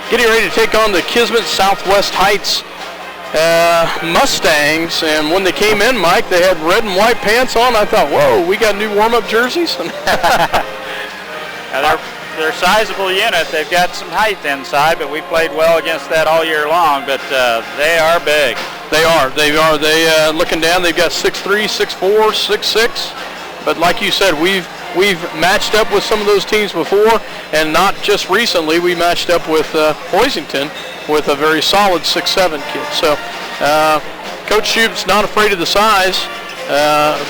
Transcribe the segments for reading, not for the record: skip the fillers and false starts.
getting ready to take on the Kismet Southwest Heights Mustangs. And when they came in, Mike, they had red and white pants on. I thought, whoa, we got new warm-up jerseys? They're a sizable unit. They've got some height inside, but we played well against that all year long. But they are big. They are. They looking down, they've got 6'3", 6'4", 6'6". But like you said, we've matched up with some of those teams before, and not just recently. We matched up with Hoisington with a very solid 6'7" kid. So Coach Shube's not afraid of the size,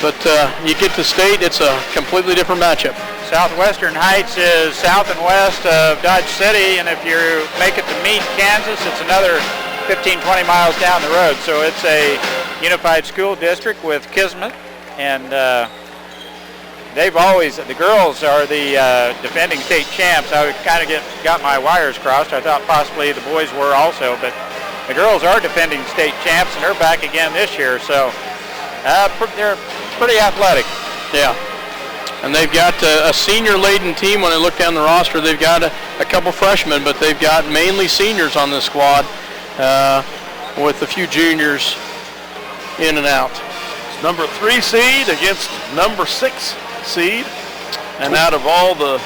but you get to state, it's a completely different matchup. Southwestern Heights is south and west of Dodge City, and if you make it to Meade, Kansas, it's another 15, 20 miles down the road. So it's a unified school district with Kismet, and the girls are the defending state champs. I kind of got my wires crossed. I thought possibly the boys were also, but the girls are defending state champs, and they're back again this year. So they're pretty athletic. Yeah. And they've got a senior-laden team. When I look down the roster, they've got a couple freshmen, but they've got mainly seniors on this squad with a few juniors in and out. It's number 3 seed against number 6 seed. And out of all the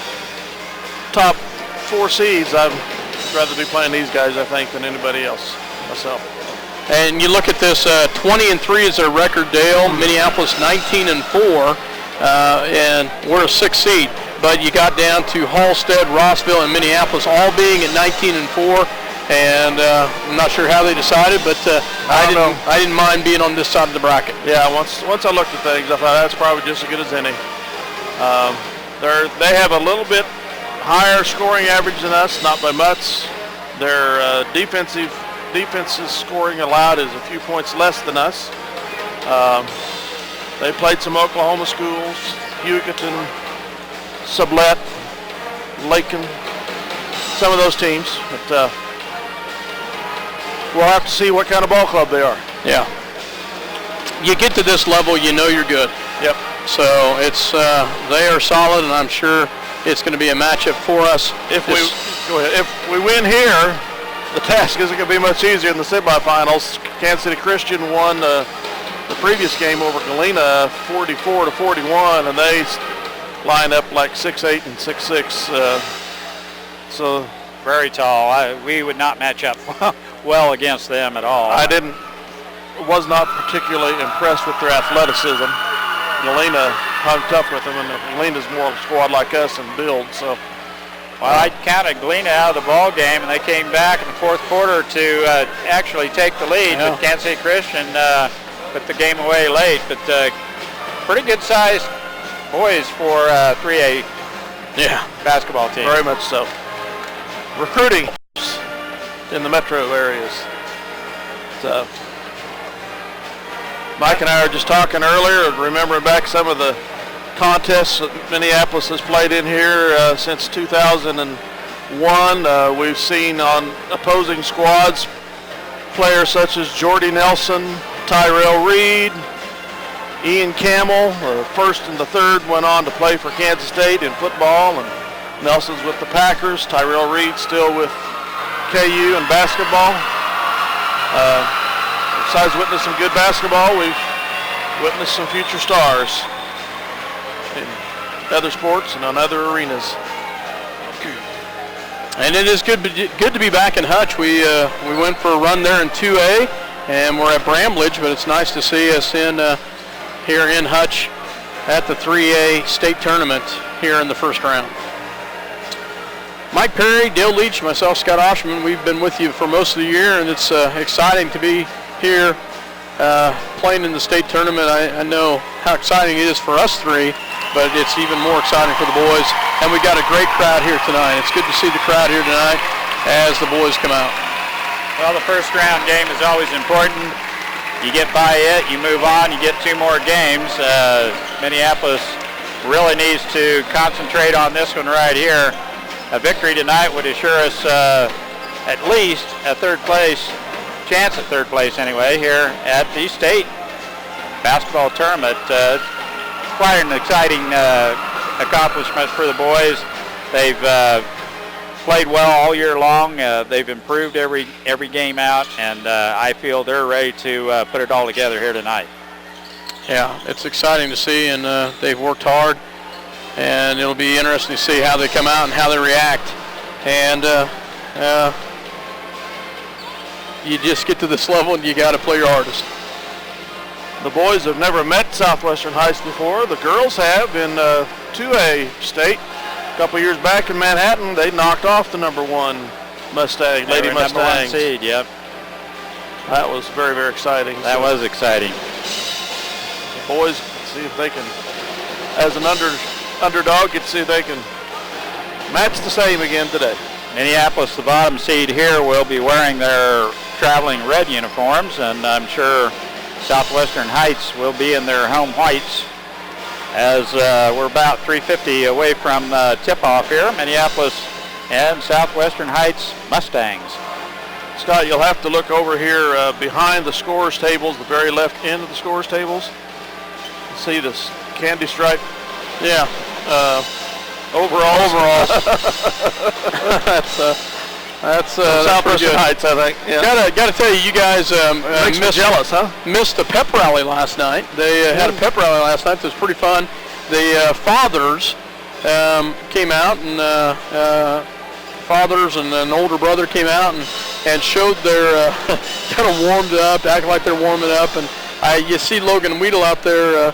top 4 seeds, I'd rather be playing these guys, I think, than anybody else myself. And you look at this, 20-3 is their record, Dale. MInneapolis 19-4. And we're a 6 seed, but you got down to Halstead, Rossville, and Minneapolis all being at 19-4, and I'm not sure how they decided, but I didn't mind being on this side of the bracket. Yeah, once I looked at things, I thought that's probably just as good as any. They have a little bit higher scoring average than us, not by much. Their defensive scoring allowed is a few points less than us. They played some Oklahoma schools, Hugoton, Sublette, Lakin, some of those teams. But we'll have to see what kind of ball club they are. Yeah. You get to this level, you know you're good. Yep. So they are solid, and I'm sure it's going to be a matchup for us. If we win here, the task isn't going to be much easier in the semifinals. Kansas City Christian won the previous game over Galena 44-41, and they line up like 6'8" and 6'6". So very tall. We would not match up well against them at all. Was not particularly impressed with their athleticism. Galena hung tough with them, and Galena's more a squad like us in build. So, I counted Galena out of the ball game, and they came back in the fourth quarter to actually take the lead. Yeah. But Kansas City Christian put the game away late, but pretty good-sized boys for 3A basketball team. Very much so. Recruiting in the metro areas. So, Mike and I were just talking earlier, remembering back some of the contests that Minneapolis has played in here since 2001. We've seen on opposing squads players such as Jordy Nelson, Tyrell Reed, Ian Camel. The first and the third went on to play for Kansas State in football, and Nelson's with the Packers. Tyrell Reed still with KU in basketball. Besides witnessing some good basketball, we've witnessed some future stars in other sports and on other arenas. And it is good to be back in Hutch. We went for a run there in 2A, and we're at Bramblage, but it's nice to see us here in Hutch at the 3A state tournament here in the first round. Mike Perry, Dale Leach, myself, Scott Oshman, we've been with you for most of the year, and it's exciting to be here playing in the state tournament. I know how exciting it is for us three, but it's even more exciting for the boys. And we got a great crowd here tonight. It's good to see the crowd here tonight as the boys come out. Well, the first round game is always important. You get by it, you move on, you get 2 more games. Minneapolis really needs to concentrate on this one right here. A victory tonight would assure us at least a chance at third place anyway, here at the state basketball tournament. Quite an exciting accomplishment for the boys. They've played well all year long. They've improved every game out, and I feel they're ready to put it all together here tonight. Yeah, it's exciting to see, and they've worked hard, and it'll be interesting to see how they come out and how they react. And you just get to this level and you got to play your hardest. The boys have never met Southwestern Heights before. The girls have in 2A state. A couple years back in Manhattan, they knocked off the #1 Mustang, Lady Mustangs. #1 seed, yep. That was very, very exciting. That was exciting. The boys, see if they can, as an underdog, get to see if they can match the same again today. Minneapolis, the bottom seed here, will be wearing their traveling red uniforms, and I'm sure Southwestern Heights will be in their home whites, as we're about 350 away from tip-off here. Minneapolis and Southwestern Heights Mustangs. Scott, you'll have to look over here behind the scores tables, the very left end of the scores tables. See this candy stripe? Yeah. Overall. that's Southwestern Heights, I think. Yeah. Gotta tell you, you guys makes me jealous, huh? Missed a pep rally last night. They had a pep rally last night. It was pretty fun. The fathers came out, and fathers and an older brother came out and showed their kind of warmed up, acting like they're warming up, and you see Logan Weedle out there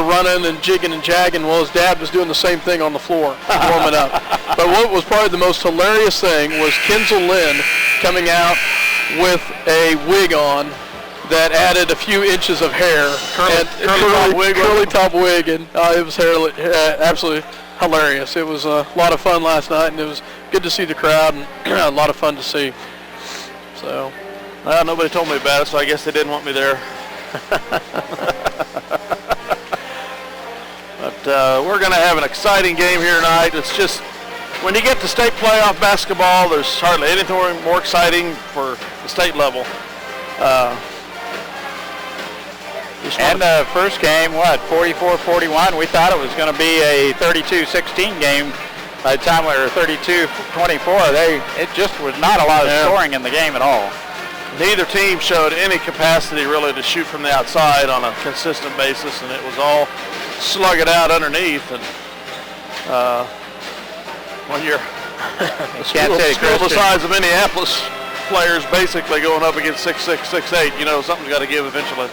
running and jigging and jagging. Well, his dad was doing the same thing on the floor, warming up. But what was probably the most hilarious thing was Kinzel Lynn coming out with a wig on that added a few inches of hair. Curly top wig, and it was absolutely hilarious. It was a lot of fun last night, and it was good to see the crowd, and a lot of fun to see. So, nobody told me about it, so I guess they didn't want me there. But we're going to have an exciting game here tonight. It's just, when you get to state playoff basketball, there's hardly anything more exciting for the state level. And the first game, 44-41? We thought it was going to be a 32-16 game by the time we were 32-24. It just was not a lot of scoring in the game at all. Neither team showed any capacity really to shoot from the outside on a consistent basis, and it was all slug it out underneath. And when you're school the size of Minneapolis, players basically going up against 6'6", 6'8", you know something's got to give eventually.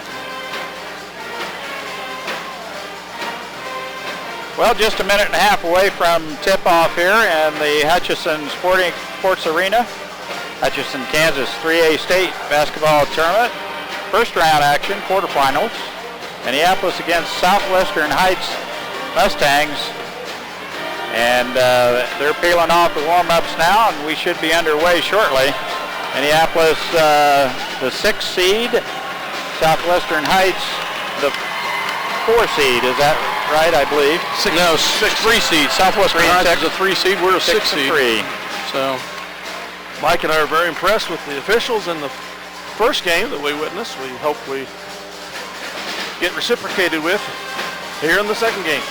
Well, just a minute and a half away from tip-off here in the Hutchison Sports Arena. Hutchison, Kansas 3A state basketball tournament. First round action, quarterfinals. Minneapolis against Southwestern Heights Mustangs. And they're peeling off the warm-ups now, and we should be underway shortly. Minneapolis, the 6th seed. Southwestern Heights, the 4 seed. Is that right, I believe? 3 seed. Southwestern Heights is a 3 seed. We're a 6 seed. 3. So Mike and I are very impressed with the officials in the first game that we witnessed. We hope we get reciprocated with here in the second game.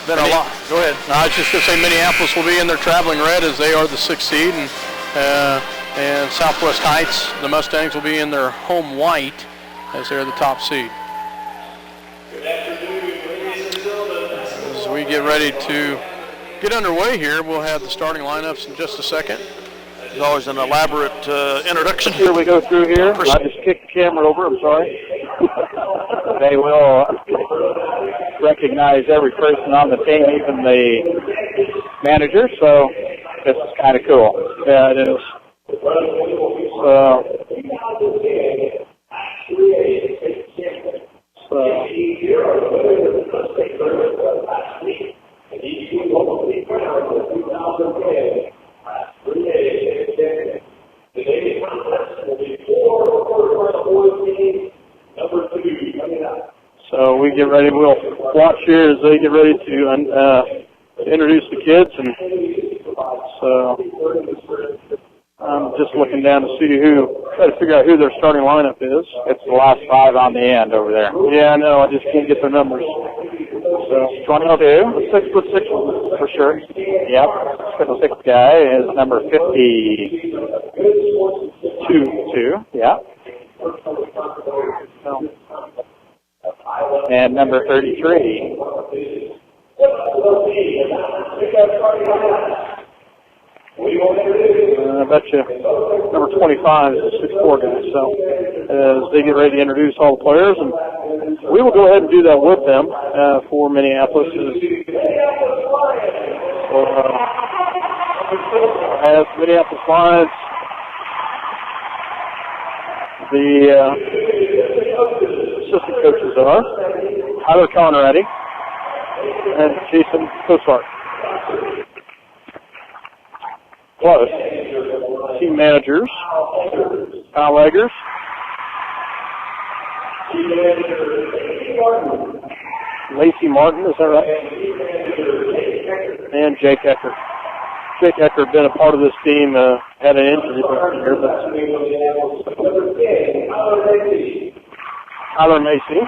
Been a lot. Go ahead. I was just going to say Minneapolis will be in their traveling red as they are the 6th seed, and Southwest Heights, the Mustangs, will be in their home white as they're the top seed. As we get ready to get underway here, we'll have the starting lineups in just a second. There's always an elaborate introduction. Here we go through here. I just kicked the camera over, I'm sorry. They will recognize every person on the team, even the manager, so this is kind of cool. Yeah, it is. So we get ready, we'll watch here as they get ready to introduce the kids, and so I'm just looking down to see try to figure out who their starting lineup is. It's the last 5 on the end over there. Yeah, I know, I just can't get their numbers. So 22, 6'6" for sure. Yep, 6'6" guy is number 52. Yeah. And number 33. I bet you number 25 is a 6'4" guy. So as they get ready to introduce all the players, and we will go ahead and do that with them for Minneapolis. So, as Minneapolis Lions, the assistant coaches are Tyler Conradi and Jason Cosart. Plus, team managers, Kyle Eggers, Lacey Martin, is that right? And Jake Eckert. Jake Eckert had been a part of this team, had an injury here, but Tyler Macy.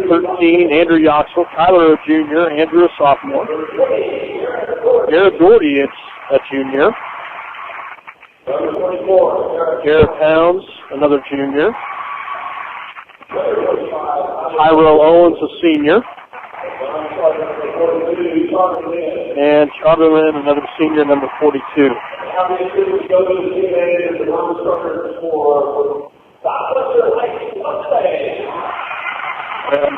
13, Andrew Yoxel, Tyler, a junior, Andrew, a sophomore. Garrett Doherty, it's a junior. Garrett Pounds, another junior. Tyrell Owens, a senior. And Charlie, another senior, number 42. And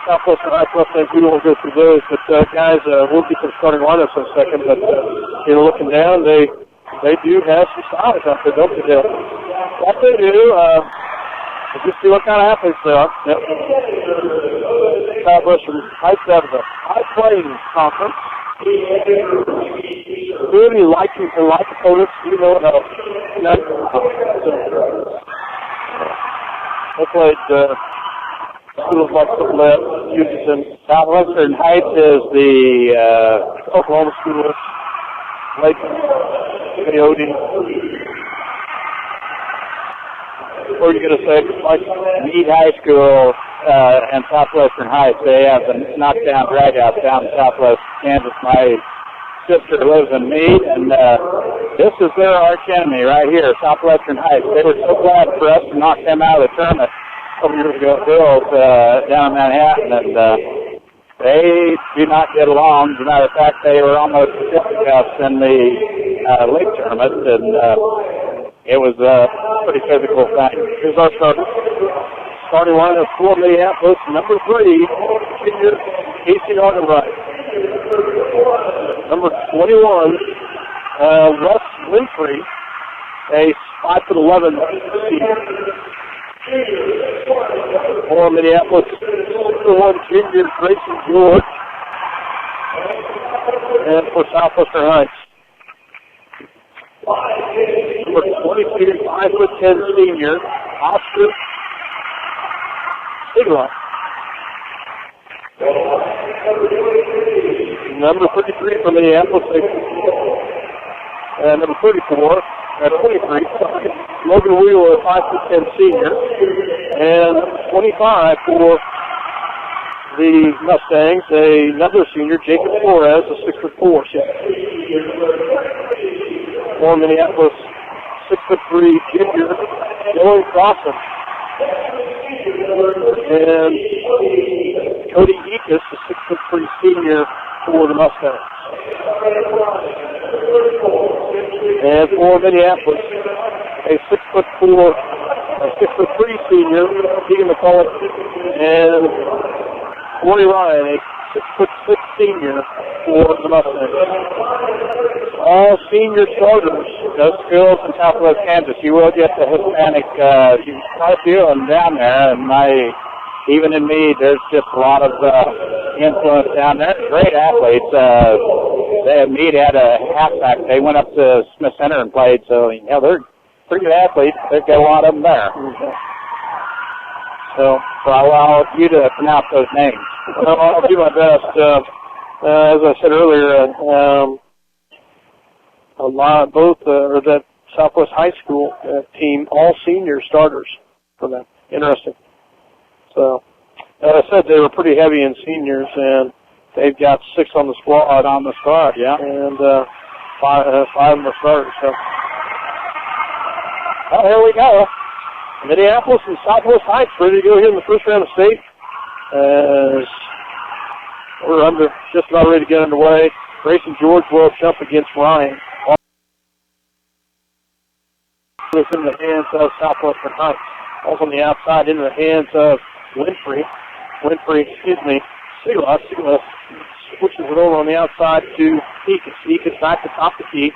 Southwestern High Club says we won't go through those, but guys, we'll get some starting lineups in a second. But looking down, they do have some styles out there, don't they, Dale? What they do, we'll just see what kind of athletes they are. Yep. Southwestern High Club is a high-playing conference. Really like opponents, you know how. They played schools like Sublette, Houston. Southwestern Heights is the Oklahoma school, Lake Coyote. What are you going to say, Mike? Meade High School and Southwestern Heights. They have the knockdown dragouts down in Southwest Kansas. My sister lives in Meade, and this is their arch enemy right here, Southwestern Heights. They were so glad for us to knock them out of the tournament a couple years ago, Bills, down in Manhattan, and they do not get along. As a matter of fact, they were almost fisticuffs in the league tournament, and it was a pretty physical thing. Here's our starter. Starting line of for Minneapolis, number 3, senior Casey Argenbright. Number 21, Russ Winfrey, a 5'11" senior. For Minneapolis, number 1, junior Grayson George. And for Southwestern Heights, number 22, 5'10" senior, Oscar Sigler. Number 33 for Minneapolis, number 34, 23, Logan Wheeler, 5'10" senior, and 25 for the Mustangs, another senior, Jacob Flores, a 6'4" For Minneapolis, 6'3" junior, Dylan Crossan. And Cody Ekus, a 6'3" senior for the Mustangs. And for Minneapolis, a 6'3" senior, Keegan McCullough, and Corey Ryan, a 6'6" senior for the Mustangs. All senior starters. Those schools in Southwest Kansas, you will get the Hispanic, quite a few of them down there, and even in Meade, there's just a lot of influence down there. Great athletes. Meade had a halfback. They went up to Smith Center and played, so they're pretty good athletes. They've got a lot of them there. So I'll allow you to pronounce those names. Well, I'll do my best. As I said earlier, that Southwest High School team, all senior starters for them. Interesting. So As I said, they were pretty heavy in seniors, and they've got 6 on the squad. Yeah. And 5 of them are starters. So, Well, here we go. Minneapolis and Southwest Heights ready to go here in the first round of state. As we're just about ready to get underway. Grayson George will jump against Ryan. It's in the hands of Southwestern Heights. Also on the outside, into the hands of Sigla switches it over on the outside to Ekus. Ekus back to top the key.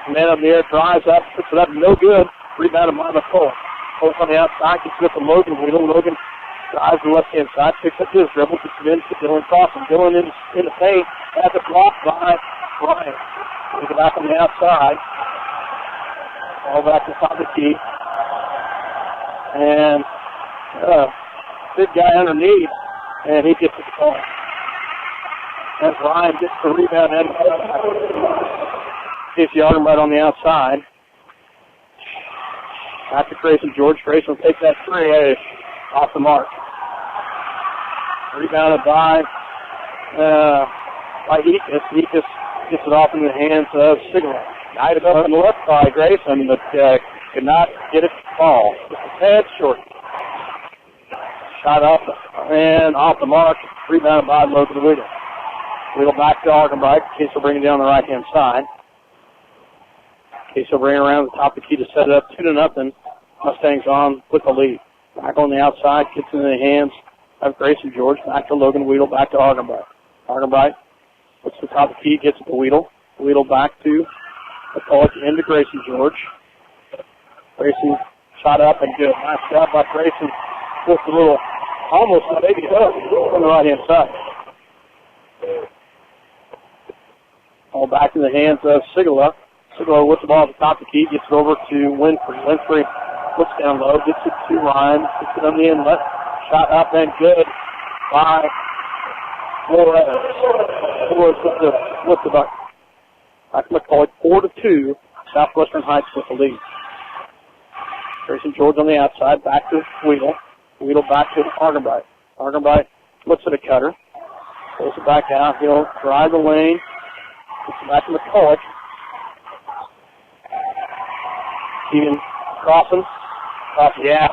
Man up there, drives up, puts it up, no good. Rebounded by McCulloch. Close on the outside, gets it up to Logan. Logan drives to the left-hand side, picks up his dribble, gets it in to Dylan Crossan. Dylan in the paint, has it blocked by Ryan. Moves it back on the outside. All back to top of the key. And big guy underneath, and he gets the call. As Ryan gets the rebound and Casey Argenbright on the outside. Back to Grayson George. Grayson will take that three off the mark. Rebounded by Ekus. Ekus gets it off in the hands of Sigler. Nice up and left by Grayson, but could not get it to fall. Just a tad short. Shot up and off the mark. Rebounded by Logan Wheeler. Wheeler back to Argenbright. Case will bring it down the right-hand side. Case will bring it around the top of the key to set it up 2-0. Mustangs on with the lead. Back on the outside, gets into the hands of Grayson George. Back to Logan Wheeler, back to Argenbright. Argenbright puts the top of the key, gets it to Wheeler. Wheeler back to McCulloch into Grayson George. Grayson shot up and good. Nice job by Grayson with a little, almost a baby hook on the right-hand side. All back in the hands of Sigala. Sigala with the ball at the top of the key, gets it over to Winfrey. Winfrey looks down low, gets it to Ryan, gets it on the inlet. Shot up and good by Flores. Flores with the bucket. Back to McCulloch, 4-2. Southwestern Heights with the lead. Grayson George on the outside, back to Wheeler. Wheeler back to Argenbright. Argenbright looks at a cutter. Pulls it back out. He'll drive the lane. Gets it back to McCulloch. Keegan Crossan. Yeah,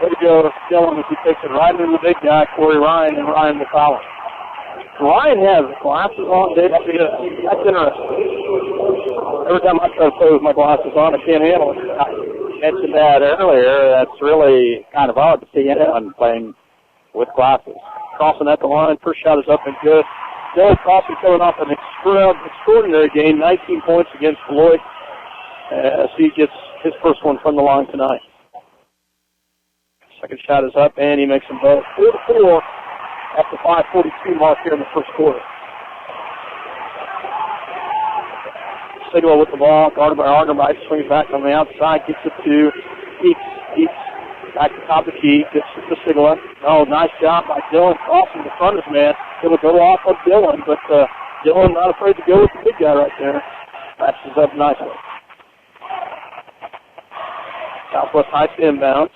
way to go, Dylan, as he takes it right into the big guy, Corey Ryan, and Ryan will foul him. Ryan has glasses on. That's interesting. Every time I try to play with my glasses on, I can't handle it. I mentioned that earlier. That's really kind of odd to see anyone playing with glasses. Crossan at the line. First shot is up and good. Dylan Crossan coming off an extraordinary game, 19 points against Floyd, as he gets his first one from the line tonight. Second shot is up, and he makes them both. 4-4 at the 5:42 mark here in the first quarter. Sigler with the ball, guarded by Argenbright, swings back on the outside, gets it to Eeks. Back to top of the key, gets it to Sigler. Oh, nice job by Dylan Crossan, the front of his man. It'll go off of Dylan, but Dylan not afraid to go with the big guy right there. Matches up nicely. Southwest Heights inbounds.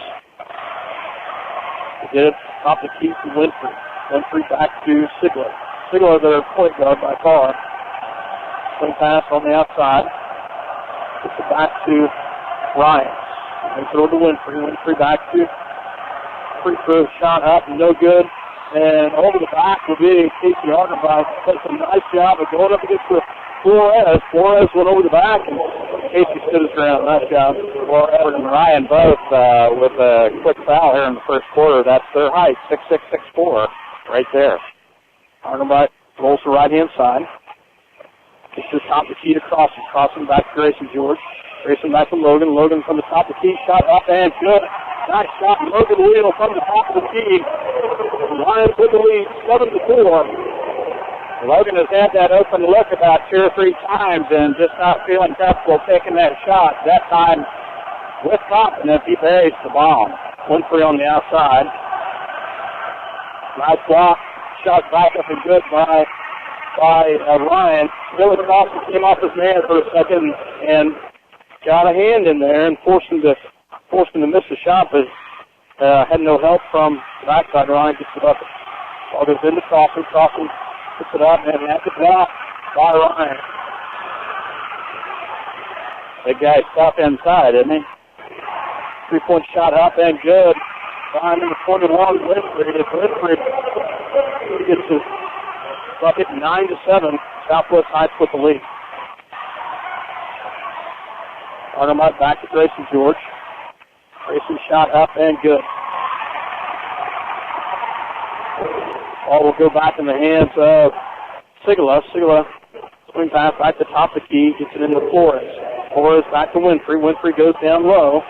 They did it top of the key to Winfrey. Winfrey back to Sigler. Sigler, their point guard by far. Swing pass on the outside. Gets it back to Ryan. Makes it over to Winfrey. Winfrey back to free throw shot up, no good. And over the back will be Casey Argenbright. Does a nice job of going up against the Flores. Flores went over the back, and Casey stood his ground. Nice job. Flores and Ryan both with a quick foul here in the first quarter. That's their height, 6'6", 6'4", right there. Argenbright rolls to the right-hand side. Gets to the top of the key to Crossan. Crossan back to Grayson George. Grayson back to Logan. Logan from the top of the key. Shot up and good. Nice shot. Logan Wheel from the top of the key. Lions with the lead, 7-4. Logan has had that open look about 2 or 3 times and just not feeling comfortable taking that shot. That time, with confidence, he buries the ball. Winfrey on the outside. Nice block. Shot back up and good by Ryan. Billy Crossan came off his man for a second and got a hand in there and forced him to miss the shot, but had no help from the backside. Ryan gets it up. Ball goes into Crossan. Crossan puts it up and that's a block by Ryan. Big guy stuff inside, isn't he? 3-point shot up and good. Ryan number 21, Lindford. He gets his bucket 9-7. Southwest Heights with the lead. Arnott back to Grayson George. Grayson shot up and good. Ball will go back in the hands of Sigala. Sigala swing pass right to the top of the key, gets it into Flores. Flores back to Winfrey. Winfrey goes down low.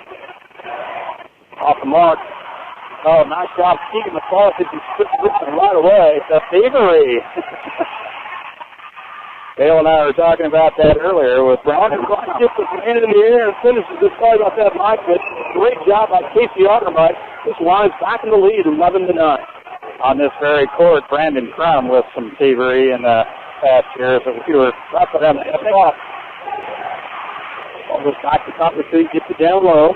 Off the mark. Oh, nice job keeping the ball. He puts it right away. The thievery. Dale and I were talking about that earlier with Brown. Gets the hand in the air and finishes it. Sorry about that, Mike, but great job by Casey Artermite. This line's back in the lead, 11-9. On this very court, Brandon Crum with some thievery in the past years. But we were right for them to get off. Ball goes back to the top of the key, gets it down low.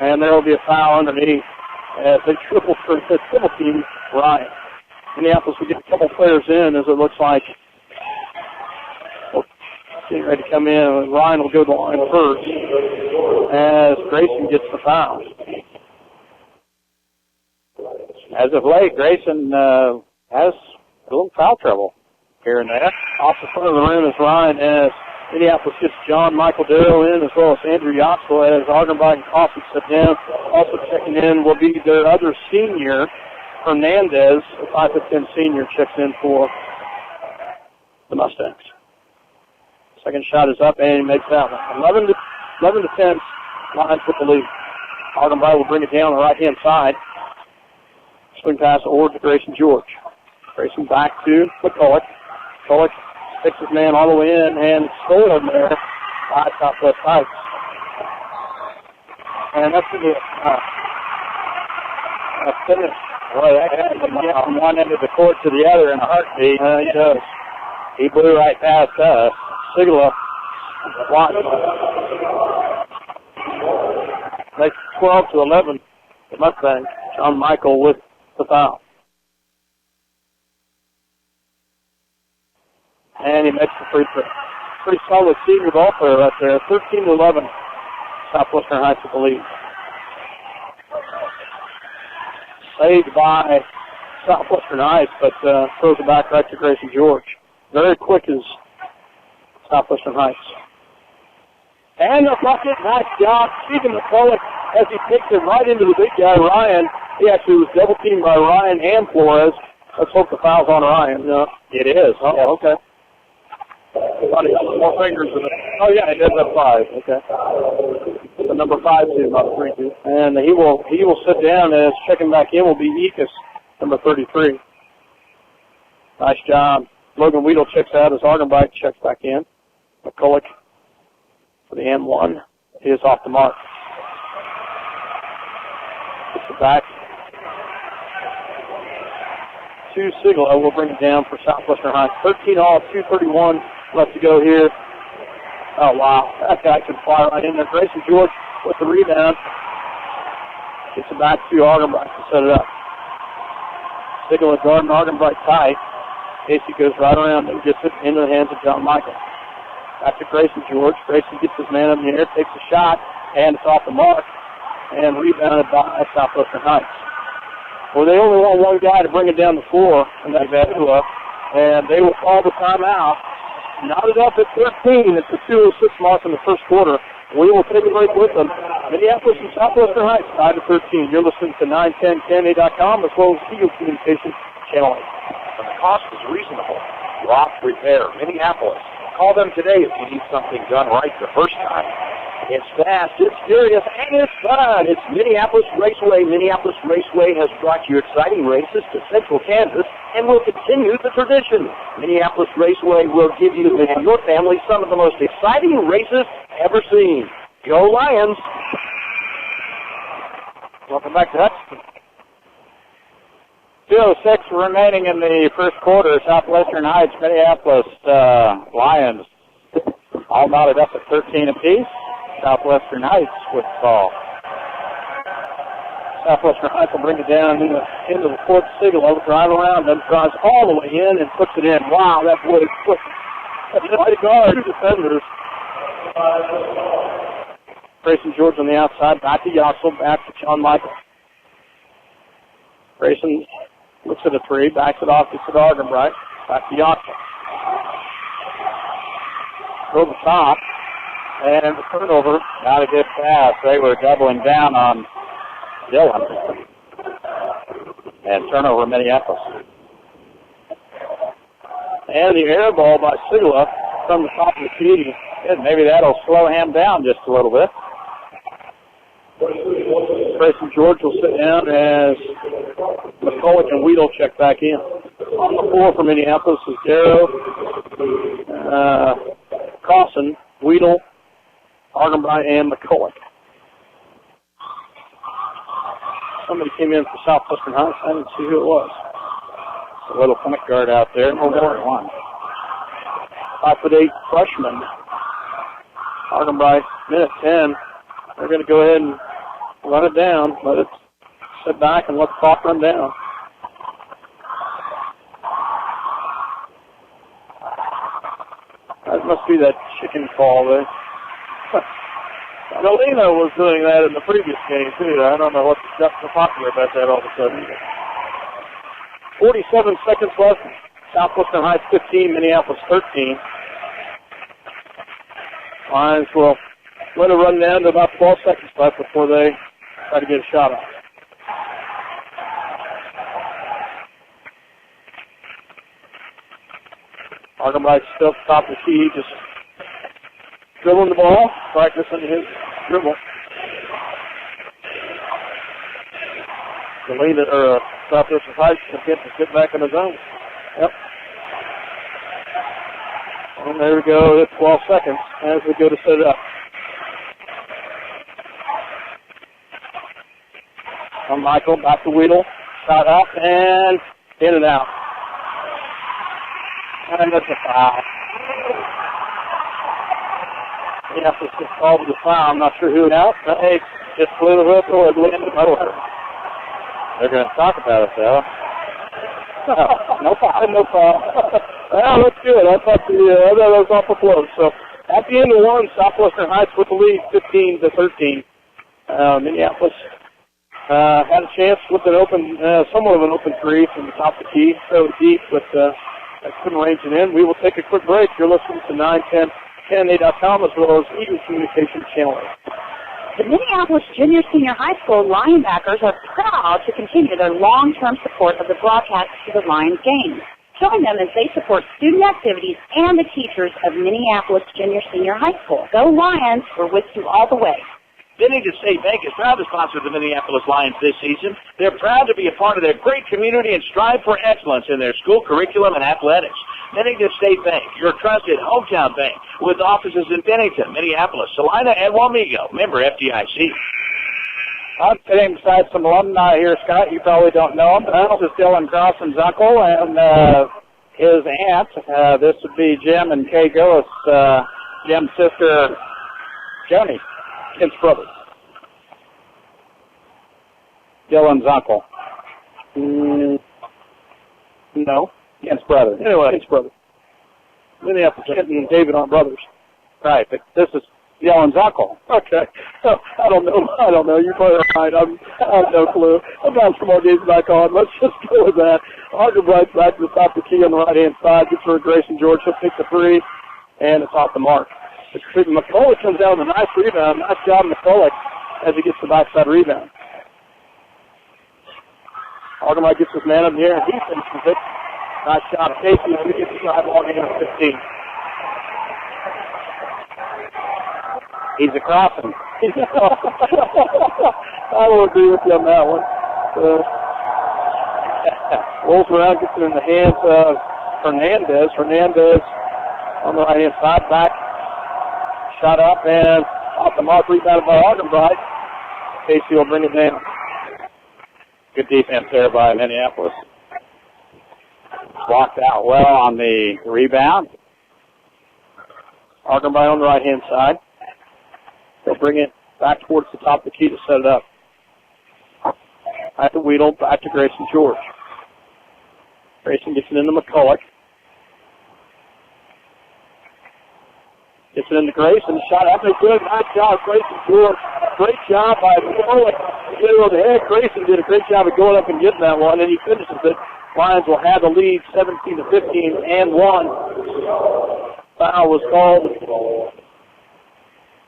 And there will be a foul underneath as they triple team Ryan. Minneapolis will get a couple players in as it looks like getting ready to come in. Ryan will go to the line first as Grayson gets the foul. As of late, Grayson has a little foul trouble here and there. Off the front of the rim is Ryan as Minneapolis gets John Michael Darrow in as well as Andrew Yoxel as Argenbach and Coffey sit down. Also checking in will be their other senior, Hernandez, a 5'10" senior, checks in for the Mustangs. Second shot is up and he makes that one. 11-10, Lions with the lead. Argenbach will bring it down the right-hand side. Swing pass over to Grayson George. Grayson back to McCulloch. McCulloch takes his man all the way in and stolen there by Southwest Heights. And that's going to be a finish. Boy, that guy can get from one end of the court to the other in a heartbeat. He does. He blew right past us. Sigala makes 12-11. The Mustangs. John Michael with the foul. And he makes the free throw. Pretty solid senior ball player right there. 13-11. Southwestern Heights with the lead. Saved by Southwestern Heights, but throws it back right to Grayson George. Very quick is Southwestern Heights. And the bucket, nice job. Stephen McCulloch as he takes it right into the big guy, Ryan. He actually was double teamed by Ryan and Flores. Let's hope the foul's on Ryan. No, it is. Oh, yeah. Okay. I thought he had some more fingers in it. Oh, yeah, he does have 5. Okay. The number 5 team, not 3 2. And he will sit down as checking back in will be Ekus, number 33. Nice job. Logan Weedle checks out as Argenbach checks back in. McCulloch for the M1 is off the mark. Gets it back to Sigala. We'll bring it down for Southwestern Heights. 13-all, 2:31 left to go here. Oh, wow. That guy can fly right in there. Grayson George with the rebound. Gets it back to Argenbach to set it up. Sigala guarding Argenbach tight. Casey goes right around and gets it into the hands of John Michael. Back to Grayson George. Grayson gets his man up in the air, takes a shot, and it's off the mark, and rebounded by Southwestern Heights. Well, they only want one guy to bring it down the floor, and that's Vedua, and they will call the timeout. Knotted up at 13 at the 2:06 mark in the first quarter. We will take a break with them. Minneapolis and Southwestern Heights, 5-13. You're listening to 910KNA.com as well as Eagle Communications Channel 8. And the cost is reasonable. Rock Repair, Minneapolis. Call them today if you need something done right the first time. It's fast, it's furious, and it's fun. It's Minneapolis Raceway. Minneapolis Raceway has brought you exciting races to Central Kansas and will continue the tradition. Minneapolis Raceway will give you and your family some of the most exciting races ever seen. Go Lions! Welcome back to Hudson. 2:06 remaining in the first quarter. Southwestern Heights, Minneapolis Lions all knotted up at 13 apiece. Southwestern Heights with the ball. Southwestern Heights will bring it down into the fourth. Sigalo drive around and drives all the way in and puts it in. Wow, that boy is quick. That's the guard. Two defenders. Grayson George on the outside, back to Yossel, back to John Michael. Grayson looks at a three, backs it off to Argenbright, back to Yossel. Go to the top, and the turnover. Not a good pass. They were doubling down on Dylan. And turnover Minneapolis. And the air ball by Sigala from the top of the key. Good. Maybe that'll slow him down just a little bit. Grayson George will sit down as McCulloch and Weedle check back in. On the floor for Minneapolis is Darrow, Carlson, Weedle, Argenbright, and McCulloch. Somebody came in for Southwestern Heights. I didn't see who it was. A little point guard out there. No more than one. 5'8" freshman. Argenbright, minute 10. They're going to go ahead and run it down. Let it sit back and let the clock run down. That must be that chicken call there. Galena was doing that in the previous game, too. I don't know what's got so popular about that all of a sudden. 47 seconds left. Southwestern Heights 15, Minneapolis 13. Lions will let it run down to about 12 seconds left before they try to get a shot off. Argenbright still at the top of the key, just dribbling the ball, practicing his dribble. Galena, or Southwestern Heights can get back in the zone. Yep. And there we go, 12 seconds as we go to set it up. From Michael, back to Weedle, shot up and in and out. And that's a foul. Yes, it's just called the foul. I'm not sure who out. Hey, just flew the whistle or landed over. They're going to talk about it, though. No foul. No foul. Well, that's good. I thought that was awful close. So at the end of one, Southwestern Heights with the lead, 15-13. Minneapolis had a chance with an open, somewhat of an open three from the top of the key, so deep, but I couldn't range it in. We will take a quick break. You're listening to 910-10A.com as well as Eagle Communications Channel 8. The Minneapolis Junior Senior High School linebackers are proud to continue their long-term support of the broadcast to the Lions games. Join them as they support student activities and the teachers of Minneapolis Junior Senior High School. Go Lions, we're with you all the way. Bennington State Bank is proud to sponsor the Minneapolis Lions this season. They're proud to be a part of their great community and strive for excellence in their school curriculum and athletics. Bennington State Bank, your trusted hometown bank, with offices in Bennington, Minneapolis, Salina, and Wamego. Member FDIC. I'm sitting beside some alumni here, Scott. You probably don't know him, but this is Dylan Crossan's uncle and his aunt. This would be Jim and Kay Gillis, Jim's sister, Joni. Kent's brother. Dylan's uncle. No. Kent's brother. Anyway, Kent's brother. Minneapolis, Kent and David aren't brothers. Right, but this is Dylan's uncle. Okay. Oh, I don't know. You're probably right. I have no clue. I'm not from our games back on. Let's just go with that. Argenbright's back to the top of the key on the right-hand side. Gets for Grayson George. He'll take the three, and it's off the mark. McCulloch comes down with a nice rebound. Nice job, McCulloch, as he gets the backside rebound. Argenbright gets his man up in the air, and he finishes it. Nice shot. Casey, he gets the side ball game at 15. He's a crossing. I will agree with you on that one. Rolls around, gets it in the hands of Hernandez. Hernandez on the right-hand side, back. Shot up and off the mark, rebounded by Argenbright. Casey will bring it down. Good defense there by Minneapolis. Blocked out well on the rebound. Argenbright on the right-hand side. They'll bring it back towards the top of the key to set it up. At the Wheatle, back to Grayson George. Grayson gets it into McCulloch. Gets it into Grayson. Shot up and good. Nice job, Grayson George. Great job by McCulloch. Get it over the head. Grayson did a great job of going up and getting that one, and he finishes it. Lions will have the lead 17-15 and 1. Foul was called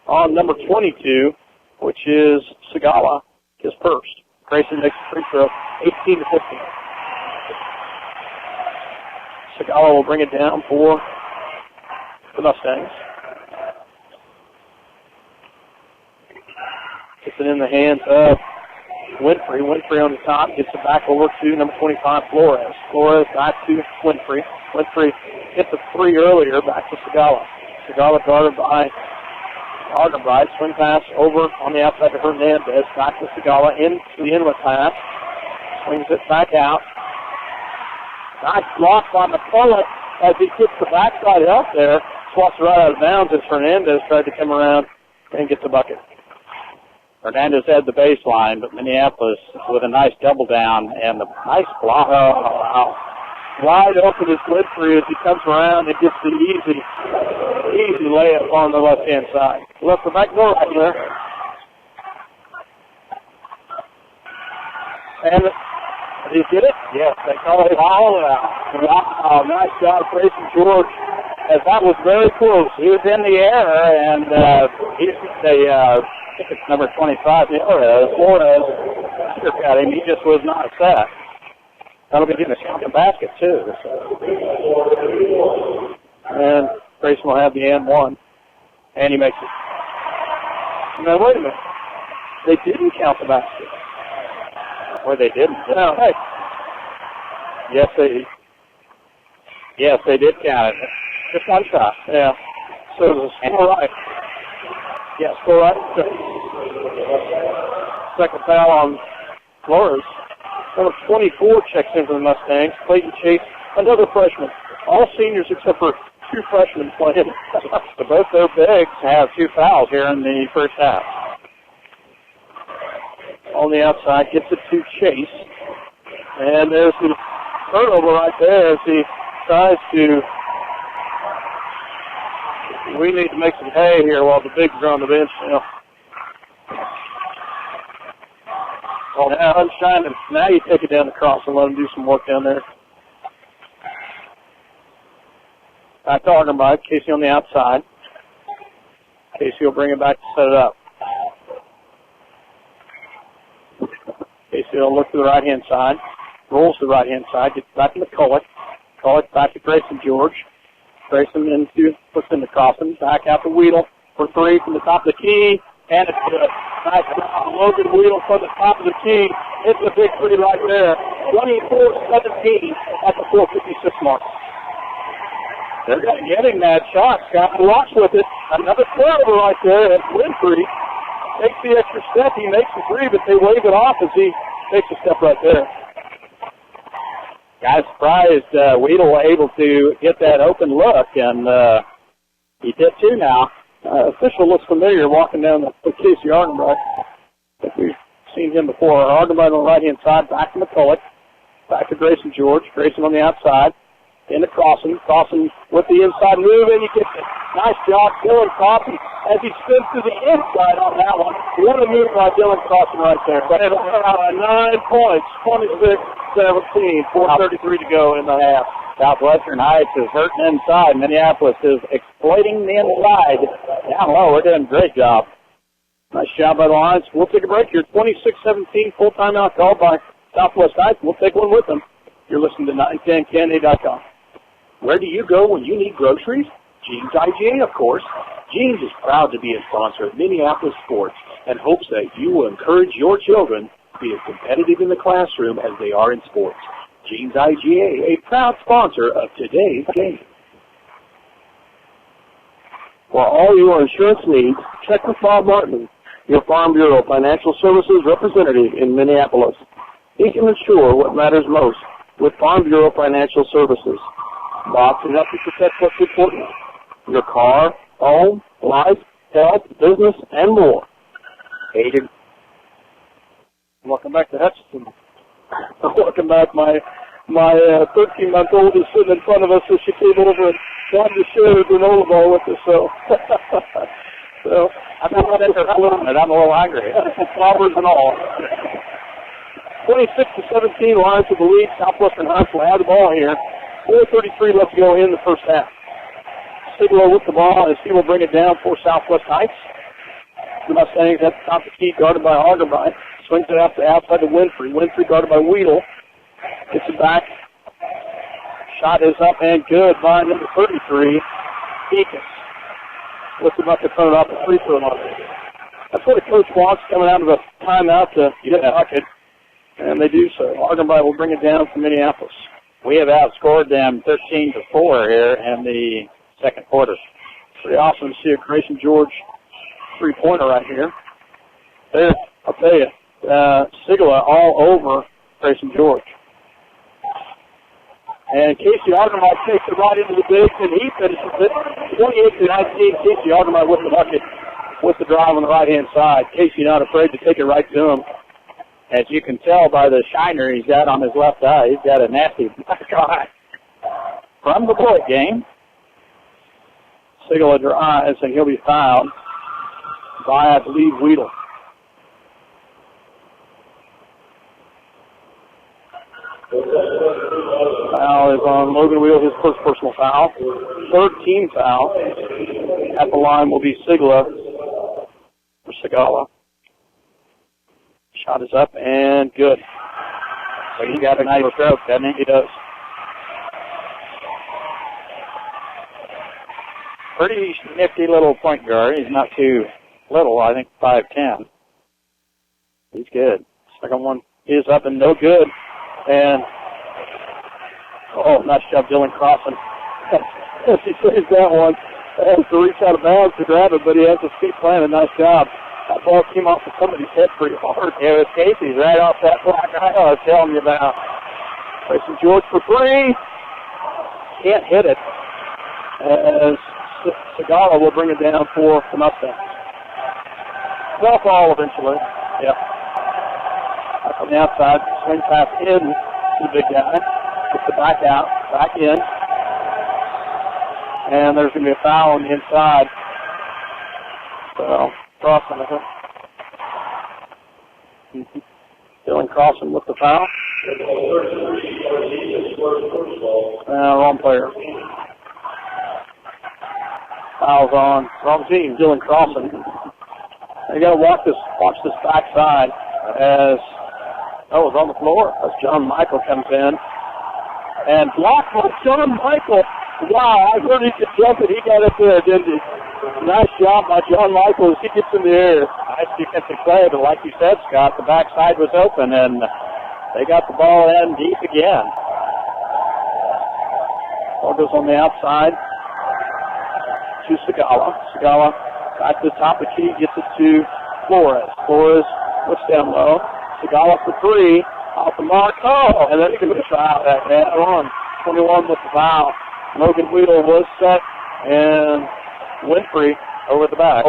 on number 22, which is Segala, his first. Grayson makes a free throw, 18-15. Segala will bring it down for the Mustangs. Gets it in the hands of Winfrey. Winfrey on the top, gets it back over to number 25, Flores. Flores back to Winfrey. Winfrey hit the three earlier, back to Segala. Segala guarded by Argenbright. Swing pass over on the outside to Hernandez. Back to Segala into the inlet pass. Swings it back out. Nice block by McCulloch as he gets the backside out there. Swats right out of bounds as Hernandez tried to come around and get the bucket. Hernandez had the baseline, but Minneapolis with a nice double down and a nice block. Oh, wow. Wide open is Winfrey as he comes around and gets the easy layup on the left-hand side. Left the back door right there. And did he get it? Yes, they call it all out. Wow, nice job, Grayson George. As that was very close. He was in the air, and I think it's number 25, Flores, got him. He just was not set. That'll be getting a shot in the basket, too. So. And Grayson will have the and one. And he makes it. Now, wait a minute. They didn't count the basket. Or they didn't. No, hey. Yes, they did count it. Just one shot. Yeah. So it was a score right. Yeah, score right. Second foul on Flores. Number 24 checks in for the Mustangs. Clayton Chase, another freshman. All seniors except for two freshmen playing. So both their bigs have two fouls here in the first half. On the outside, gets it to Chase. And there's the turnover right there as he tries to... We need to make some hay here while the bigs are on the bench now. Well, now sunshine, and now you take it down the cross and let them do some work down there. Back to Argenbright. Casey on the outside. Casey will bring it back to set it up. Casey will look to the right-hand side. Rolls to the right-hand side. Gets back to McCulloch. McCulloch back to Grayson George. Grayson puts into Crossan. Back out to Wheatle for three from the top of the key. And it's good. Nice job. Logan Wheatle from the top of the key. It's a big three right there. 24-17 at the 4:56 mark. They're getting that shot. Scott Watch with it. Another turnover right there. And Winfrey takes the extra step. He makes the three, but they wave it off as he takes a step right there. Guys surprised Wheatle able to get that open look, and he did too now. Official looks familiar walking down the Casey Argenbright. I think we've seen him before. Argenbright on the right-hand side, back to McCulloch. Back to Grayson George. Grayson on the outside. Into Crossan. Crossan with the inside move, and he gets it. Nice job, Dylan Crossan, as he spins to the inside on that one. What a move by Dylan Crossan right there. But 9 points, 26-17, 4:33 to go in the half. Southwestern Heights is hurting inside. Minneapolis is exploiting the inside. Down low, we're doing a great job. Nice job by the Lions. We'll take a break here. 26-17, full timeout called by Southwest Heights. We'll take one with them. You're listening to 910KNA.com. Where do you go when you need groceries? Jeans IGA, of course. Jeans is proud to be a sponsor of Minneapolis sports and hopes that you will encourage your children to be as competitive in the classroom as they are in sports. Jeans IGA, a proud sponsor of today's game. For all your insurance needs, check with Bob Martin, your Farm Bureau Financial Services representative in Minneapolis. He can insure what matters most with Farm Bureau Financial Services. Bob can help you protect what's important: your car, home, life, health, business, and more. Agent. Welcome back to Hutchinson. 13-month old is sitting in front of us, so she came over and wanted to share the granola bar with us. So, I'm a little hungry. Flowers and all. 26-17, Lions with the lead. Southwestern Heights will have the ball here. 4:33 left to go in the first half. Sigler with the ball as he will bring it down for Southwest Heights. The Mustangs at the top of the key, guarded by Augerby. Swings it out to outside to Winfrey. Winfrey guarded by Weedle. Gets it back. Shot is up and good by number 33, Deacon. Lifted him up to front off the free throw line. That's what a coach wants, coming out of a timeout to get a bucket, and they do so. Augerby will bring it down for Minneapolis. We have outscored them 13-4 here in the second quarter. Pretty awesome to see a Grayson George three-pointer right here. There, I'll tell you, Sigala all over Grayson George. And Casey Augerby takes it right into the base, and he finishes it 28-19. Casey Augerby with the bucket, with the drive on the right-hand side. Casey not afraid to take it right to him. As you can tell by the shiner he's got on his left eye, he's got a nasty black eye from the bullet game. Sigala drives, and he'll be fouled by, I believe, Weedle. Foul is on Logan Weedle, his first personal foul. Third team foul. At the line will be Sigala for Sigala. Shot is up and good. So he got a nice stroke, doesn't he? He does. Pretty nifty little point guard. He's not too little, I think 5'10". He's good. Second one is up and no good. And, nice job, Dylan Crossan. He saves that one. Has to reach out of bounds to grab it, but he has his feet planted. Nice job. That ball came off of somebody's head pretty hard. It was Casey's right off that black eye I was telling you about. Grayson George for three. Can't hit it. As Sigala will bring it down for the Mustangs. Well, ball eventually. Yep. Back on the outside, swing pass in to the big guy. Gets the back out, back in. And there's going to be a foul on the inside. So, Crossan, I think. Dylan Crossan with the foul. Wrong player. Foul's on. Wrong team, Dylan Crossan. You got to watch this backside as it's on the floor as John Michael comes in. And blocked by John Michael. Wow, I heard he could jump it. He got up there, didn't he? Nice job by John Michael as he gets in the air. Nice defensive play, but like you said, Scott, the backside was open, and they got the ball in deep again. Ball goes on the outside to Sigala. Sigala back to the top of the key, gets it to Flores. Flores puts down low. Sigala for three. Off the mark. And then he can foul that man. 21 with the foul. Logan Weedle was set, and Winfrey over the back.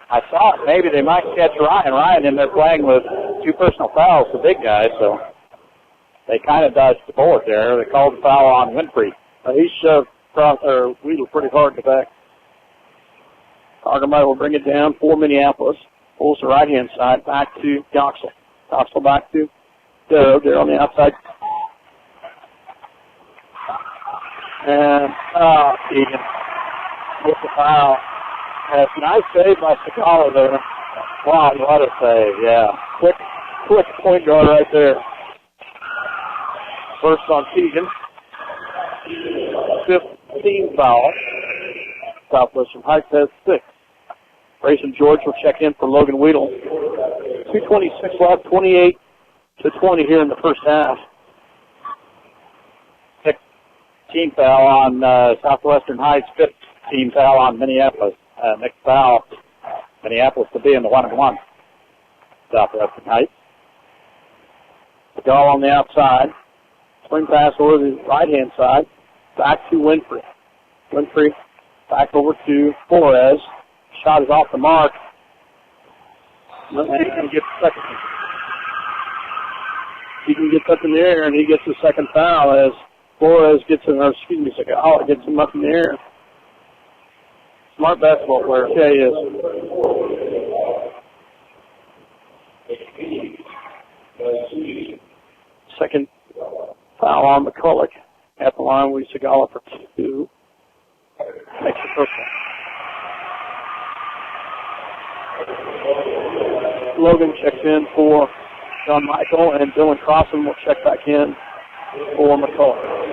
I thought maybe they might catch Ryan. Ryan in there playing with two personal fouls, the big guy, so they kind of dodged the bullet there. They called the foul on Winfrey. He shoved Weedle pretty hard in the back. Augerby will bring it down for Minneapolis. Pulls the right-hand side back to Goxel. Goxel back to Doe. They're on the outside. And Keegan with the foul. Has a nice save by Sigala there. Wow, what a save, yeah. Quick point guard right there. First on Keegan. 15 foul. Southwestern Heights has 6. Grayson George will check in for Logan Weedle. 2:26 left, 28-20 here in the first half. Team foul on Southwestern Heights, 5th team foul on Minneapolis. Next foul, Minneapolis to be in the 1-1. Southwestern Heights. The goal on the outside. Swing pass over the right-hand side. Back to Winfrey. Winfrey back over to Flores. Shot is off the mark. And he can get the second. He can get up in the air, and he gets the second foul as Flores gets him, or excuse me, Sagala gets him up in the air. Smart basketball player. Yeah, he is. Second foul on McCulloch at the line. We Sagala for 2. Makes the first one. Logan checks in for John Michael, and Dylan Crossan will check back in for McCulloch.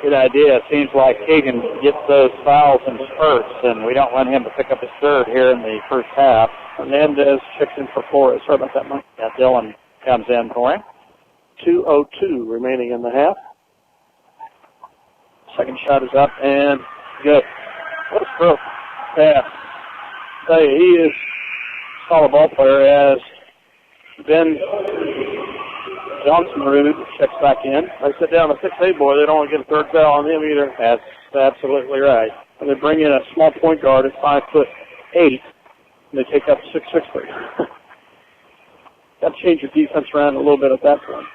Good idea. It seems like Hagan gets those fouls in spurts, and we don't want him to pick up his third here in the first half. Hernandez checks in for Flores. Sorry about that, Mike. Yeah, Dylan comes in for him. 2:02 remaining in the half. Second shot is up and good. What a stroke. Pass. Say, he is a solid ball player as Ben Johnson checks back in. They sit down a 6'8" boy. They don't want to get a third foul on him either. That's absolutely right. And they bring in a small point guard at 5'8", and they take up 6'6". Got to change your defense around a little bit at that point.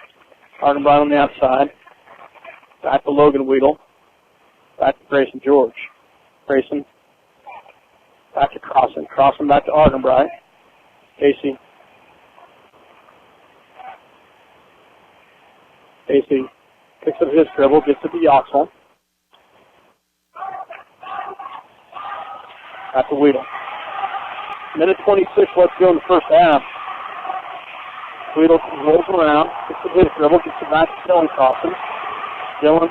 Argenbright on the outside. Back to Logan Weedle. Back to Grayson George. Grayson. Back to Crossan. Crossan back to Argenbright. Casey. Casey picks up his dribble, gets it to Yoxel. Back to Weedle. Minute 26 left to go in the first half. Weedle rolls around, gets it to his dribble, gets it back to Dylan Crossan. Dylan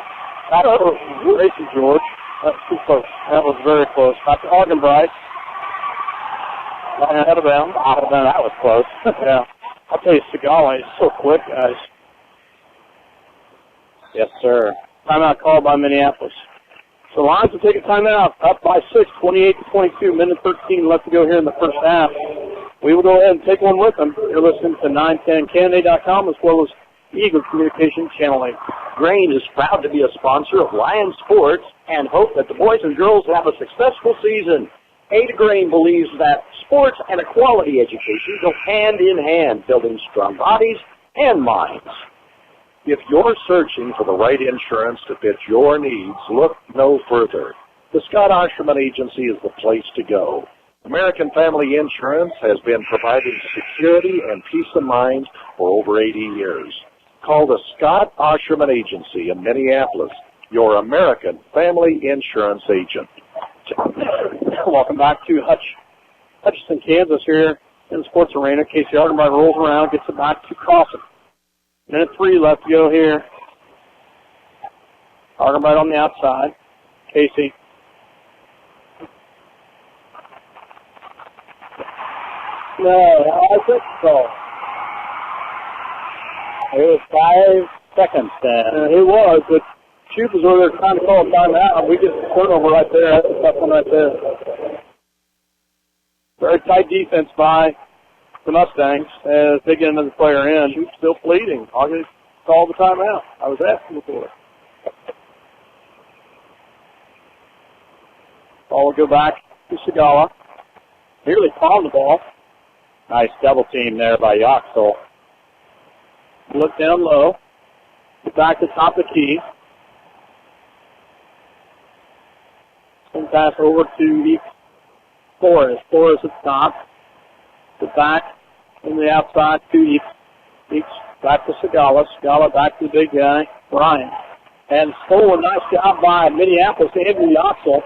back to Grayson George. That's too close. That was very close. Back to Argenbright. Out of bounds. Out of bounds. That was close. Yeah. I'll tell you, Sagala is so quick, guys. Yes, sir. Timeout called by Minneapolis. So Lions will take a timeout, up by 6, 28-22. Minute 13 left to go here in the first half. We will go ahead and take one with them. You're listening to 910canada.com as well as Eagle Communications Channel 8. Grain is proud to be a sponsor of Lions Sports and hope that the boys and girls have a successful season. Ada Grain believes that sports and a quality education go hand in hand, building strong bodies and minds. If you're searching for the right insurance to fit your needs, look no further. The Scott Oshman Agency is the place to go. American Family Insurance has been providing security and peace of mind for over 80 years. Call the Scott Oshman Agency in Minneapolis, your American Family Insurance agent. Welcome back to Hutchinson, Kansas here in the sports arena. Casey Argenbright rolls around, gets it back to Crossan. Minute 3 left to go here. Argenbright on the outside. Casey. No, I think so. It was 5 seconds then. It was, but Shoot was over there trying to call a timeout. We get the turnover right there. That's a tough one right there. Very tight defense by the Mustangs as they get another player in. Shoot's still pleading. I'll just call the timeout. I was asking for it. Ball will go back to Sagala. Nearly palmed the ball. Nice double team there by Yoxel. Look down low. Get back to top of the key. And pass over to Flores. Flores at the top. The back and the outside to Eeks. Back to Sagala. Sagala back to the big guy, Ryan. And stolen. Nice job by Minneapolis. Andrew Yoxel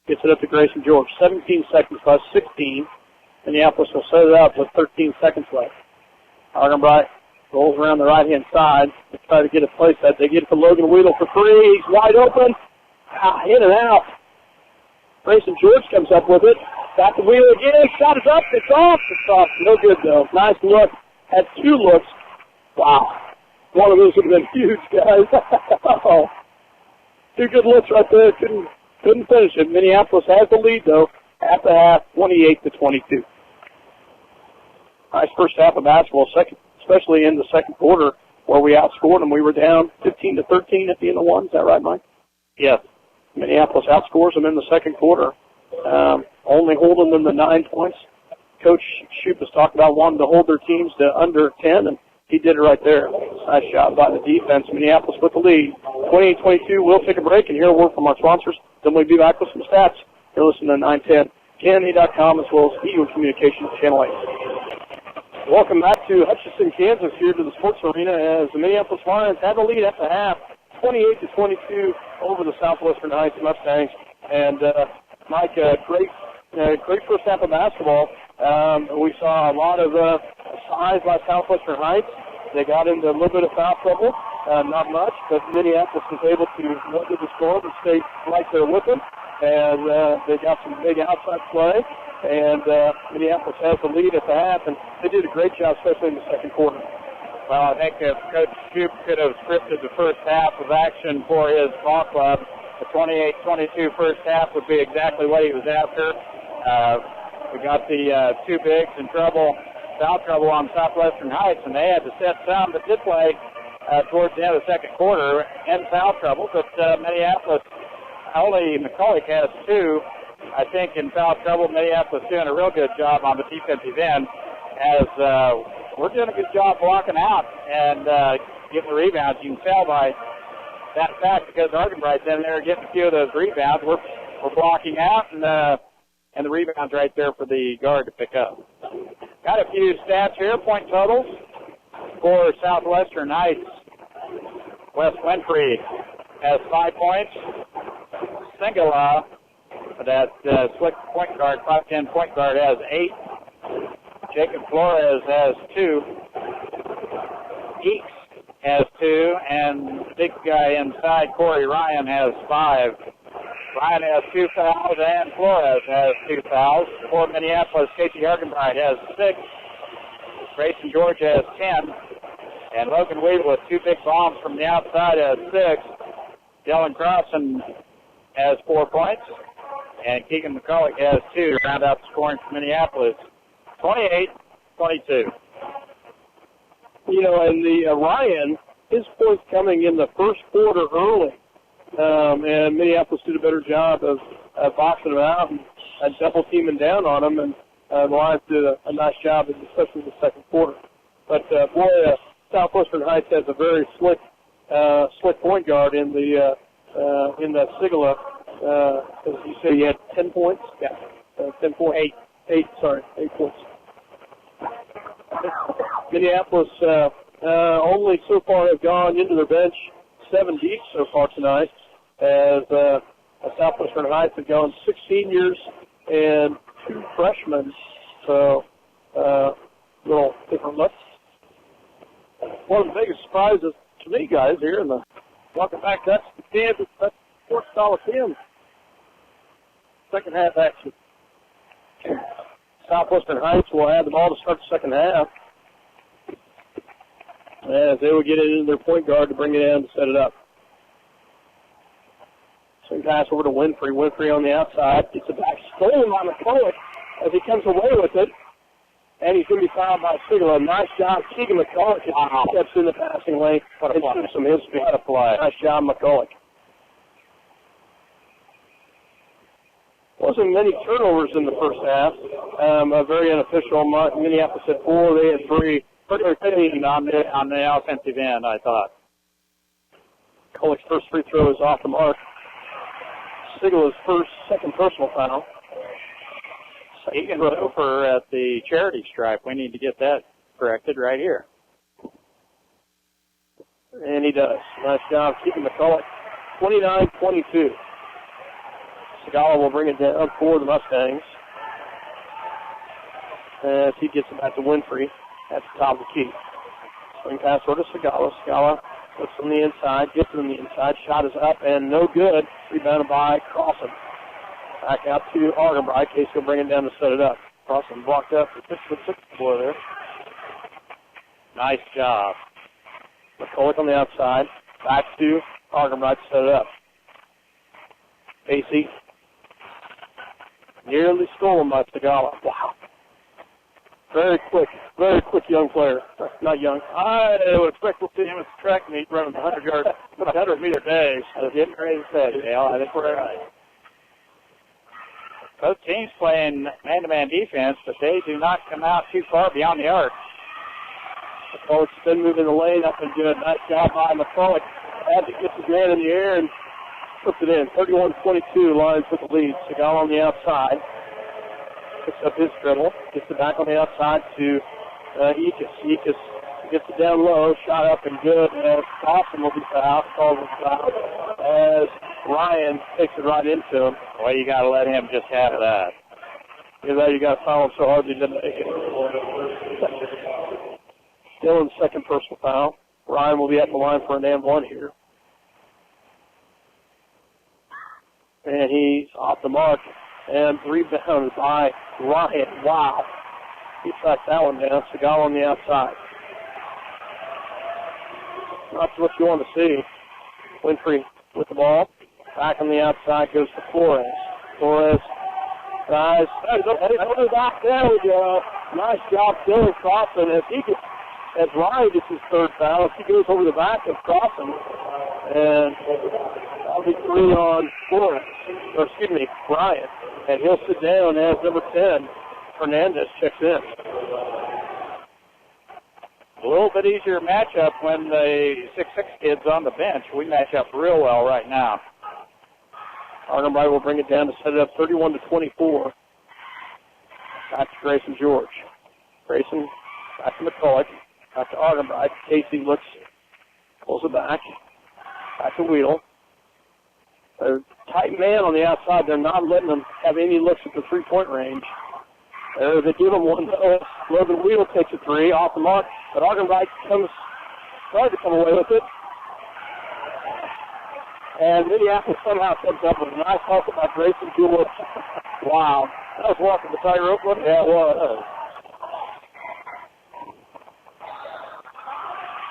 gets it up to Grayson George. 17 seconds plus 16. Minneapolis will set it up with 13 seconds left. Argenbright rolls around the right-hand side to try to get a place that they get it to Logan Weedle for three. He's wide open. In and out. Grayson George comes up with it. Back to Weedle again. Shot is up. It's off. It's off. No good, though. Nice look. Had two looks. Wow. One of those would have been huge, guys. Oh. Two good looks right there. Couldn't finish it. Minneapolis has the lead, though, at the half, 28-22. Nice first half of basketball, especially in the second quarter, where we outscored them. We were down 15-13 at the end of one. Is that right, Mike? Yes. Minneapolis outscores them in the second quarter, only holding them to 9 points. Coach Shoup was talking about wanting to hold their teams to under 10, and he did it right there. Nice job by the defense. Minneapolis with the lead. 28-22. We'll take a break and hear a word from our sponsors. Then we'll be back with some stats. You're listening to 910 KNA.com as well as EU Communications Channel 8. Welcome back to Hutchinson, Kansas, here to the sports arena as the Minneapolis Lions had the lead at the half, 28-22 over the Southwestern Heights Mustangs. And Mike, great first half of basketball. We saw a lot of size by Southwestern Heights. They got into a little bit of foul trouble, not much, but Minneapolis was able to look at the score and stay right there with them. And they got some big outside play, and Minneapolis has the lead at the half, and they did a great job, especially in the second quarter. Well, I think if Coach Shoup could have scripted the first half of action for his ball club, the 28-22 first half would be exactly what he was after. We got the two bigs in trouble, foul trouble on Southwestern Heights, and they had to set some, but did play towards the end of the second quarter in foul trouble, but Minneapolis, only McCulloch has two, I think, in foul trouble. Minneapolis doing a real good job on the defensive end as we're doing a good job blocking out and getting the rebounds. You can tell by that fact because Argenbright's in there getting a few of those rebounds. We're blocking out and the rebound's right there for the guard to pick up. Got a few stats here, point totals for Southwestern Heights. Wes Winfrey has 5 points. Singala, that slick point guard, 5'10" point guard, has 8. Jacob Flores has 2. Eeks has 2. And the big guy inside, Corey Ryan, has 5. Ryan has 2 fouls, and Flores has 2 fouls. For Minneapolis, Casey Argenbright has 6. Grayson George has 10. And Logan Weaver with 2 big bombs from the outside has 6. Dylan Crossan has 4 points, and Keegan McCulloch has 2 to round out the scoring for Minneapolis. 28-22. You know, and the Ryan, his points coming in the first quarter early, and Minneapolis did a better job of boxing him out and double teaming down on him, and the Lions did a nice job, especially in the second quarter. But Southwestern Heights has a very slick point guard in that Sigala. As you say, he had 10 points? Yeah, 10 points. 8 points. Minneapolis only so far have gone into their bench 7 deep so far tonight, as Southwestern Heights have gone 6 seniors and 2 freshmen. So, little different looks. One of the biggest surprises to me, guys, here in the welcome back. That's the Kansas. That's Sports Coliseum. Second half action. Southwestern Heights will have the ball to start the second half, as they will get it into their point guard to bring it in to set it up. Swing pass over to Winfrey. Winfrey on the outside gets it back, stolen by McCulloch as he comes away with it. And he's going to be fouled by Sigala. Nice job. Keegan McCulloch steps in the passing lane. What a play. Some his feet. What a play. Nice job, McCulloch. Wasn't many turnovers in the first half. Very unofficial. Minneapolis had 4. They had 3. Pretty clean on the offensive end, I thought. McCulloch's first free throw is off the mark. Sigala's second personal foul. He can go for at the charity stripe. We need to get that corrected right here. And he does. Nice job keeping McCulloch. 29-22. Sigala will bring it down for the Mustangs as he gets it back to Winfrey at the top of the key. Swing pass over to Sigala. Sigala looks on the inside, gets it on the inside. Shot is up and no good. Rebounded by Crossan. Back out to Argenbright. Case will bring it down to set it up. Crossan blocked up the 6'6" boy there. Nice job. McCulloch on the outside. Back to Argenbright to set it up. Casey nearly stolen by Sigala. Wow. Very quick young player. Not young. I would expect to see him at the track meet running the 100-meter days. I was getting ready to say, Dale, I think we're right. Both teams playing man-to-man defense, but they do not come out too far beyond the arc. McCulloch spin move in the lane, up and good. Nice job by McCulloch. Had to get the man in the air and puts it in. 31-22, Lions with the lead. Segal on the outside. Picks up his dribble. Gets it back on the outside to Ekus. Ekus gets it down low. Shot up and good. As Dawson will be fouled. Called for foul. As Ryan takes it right into him. Well, you got to let him just have that. You know, you got to foul him so hard he didn't make it. Dylan's second personal foul. Ryan will be at the line for an and one here. And he's off the mark. And rebounded by Ryan. Wow. He tracked that one down. Segal on the outside. Not what you want to see. Winfrey with the ball. Back on the outside goes to Flores. Flores tries. Over the back. There we go. Nice job, Dylan Crossan. As Ryan gets his third foul, if he goes over the back of Crossan, and that'll be 3 on Flores. Or excuse me, Ryan. And he'll sit down as number 10, Hernandez, checks in. A little bit easier matchup when the 6'6" kid's on the bench. We match up real well right now. Argenbright will bring it down to set it up 31-24. Back to Grayson George. Grayson back to McCulloch. Back to Argenbright. Casey looks, pulls it back. Back to Wheatle. A tight man on the outside. They're not letting them have any looks at the three-point range. They give him one. Logan Wheatle takes a three off the mark, but Argenbright tried to come away with it. And Minneapolis somehow comes up with a nice hustle by Grayson George. Wow. That was walking the tightrope, wasn't it? Yeah, it was.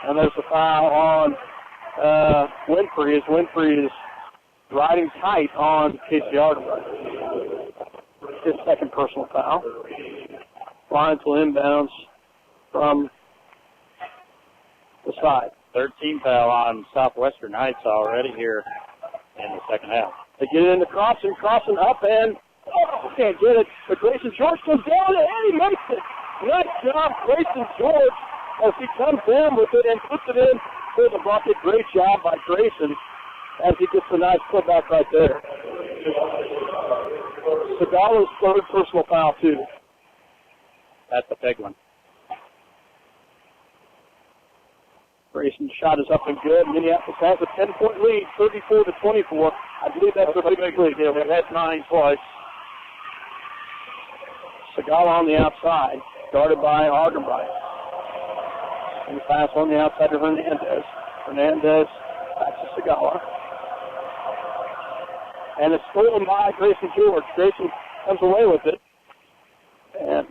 And there's a foul on Winfrey, as Winfrey is riding tight on Casey Argenbright. His second personal foul. Lions will inbounds from the side. 13 foul on Southwestern Heights already here in the second half. They get it into Crossan. Crossan up and can't get it. But Grayson George comes down and he makes it. Nice job, Grayson George, as he comes down with it and puts it in for the bucket. Great job by Grayson as he gets a nice putback right there. Segala's third personal foul, too. That's a big one. Grayson's shot is up and good. Minneapolis has a 10-point lead, 34-24. I believe that's a big lead. Yeah, we've had 9 twice. Segala on the outside, guarded by Argenbright. And the pass on the outside to Hernandez. Hernandez back to Segala. And it's stolen by Grayson George. Grayson comes away with it. And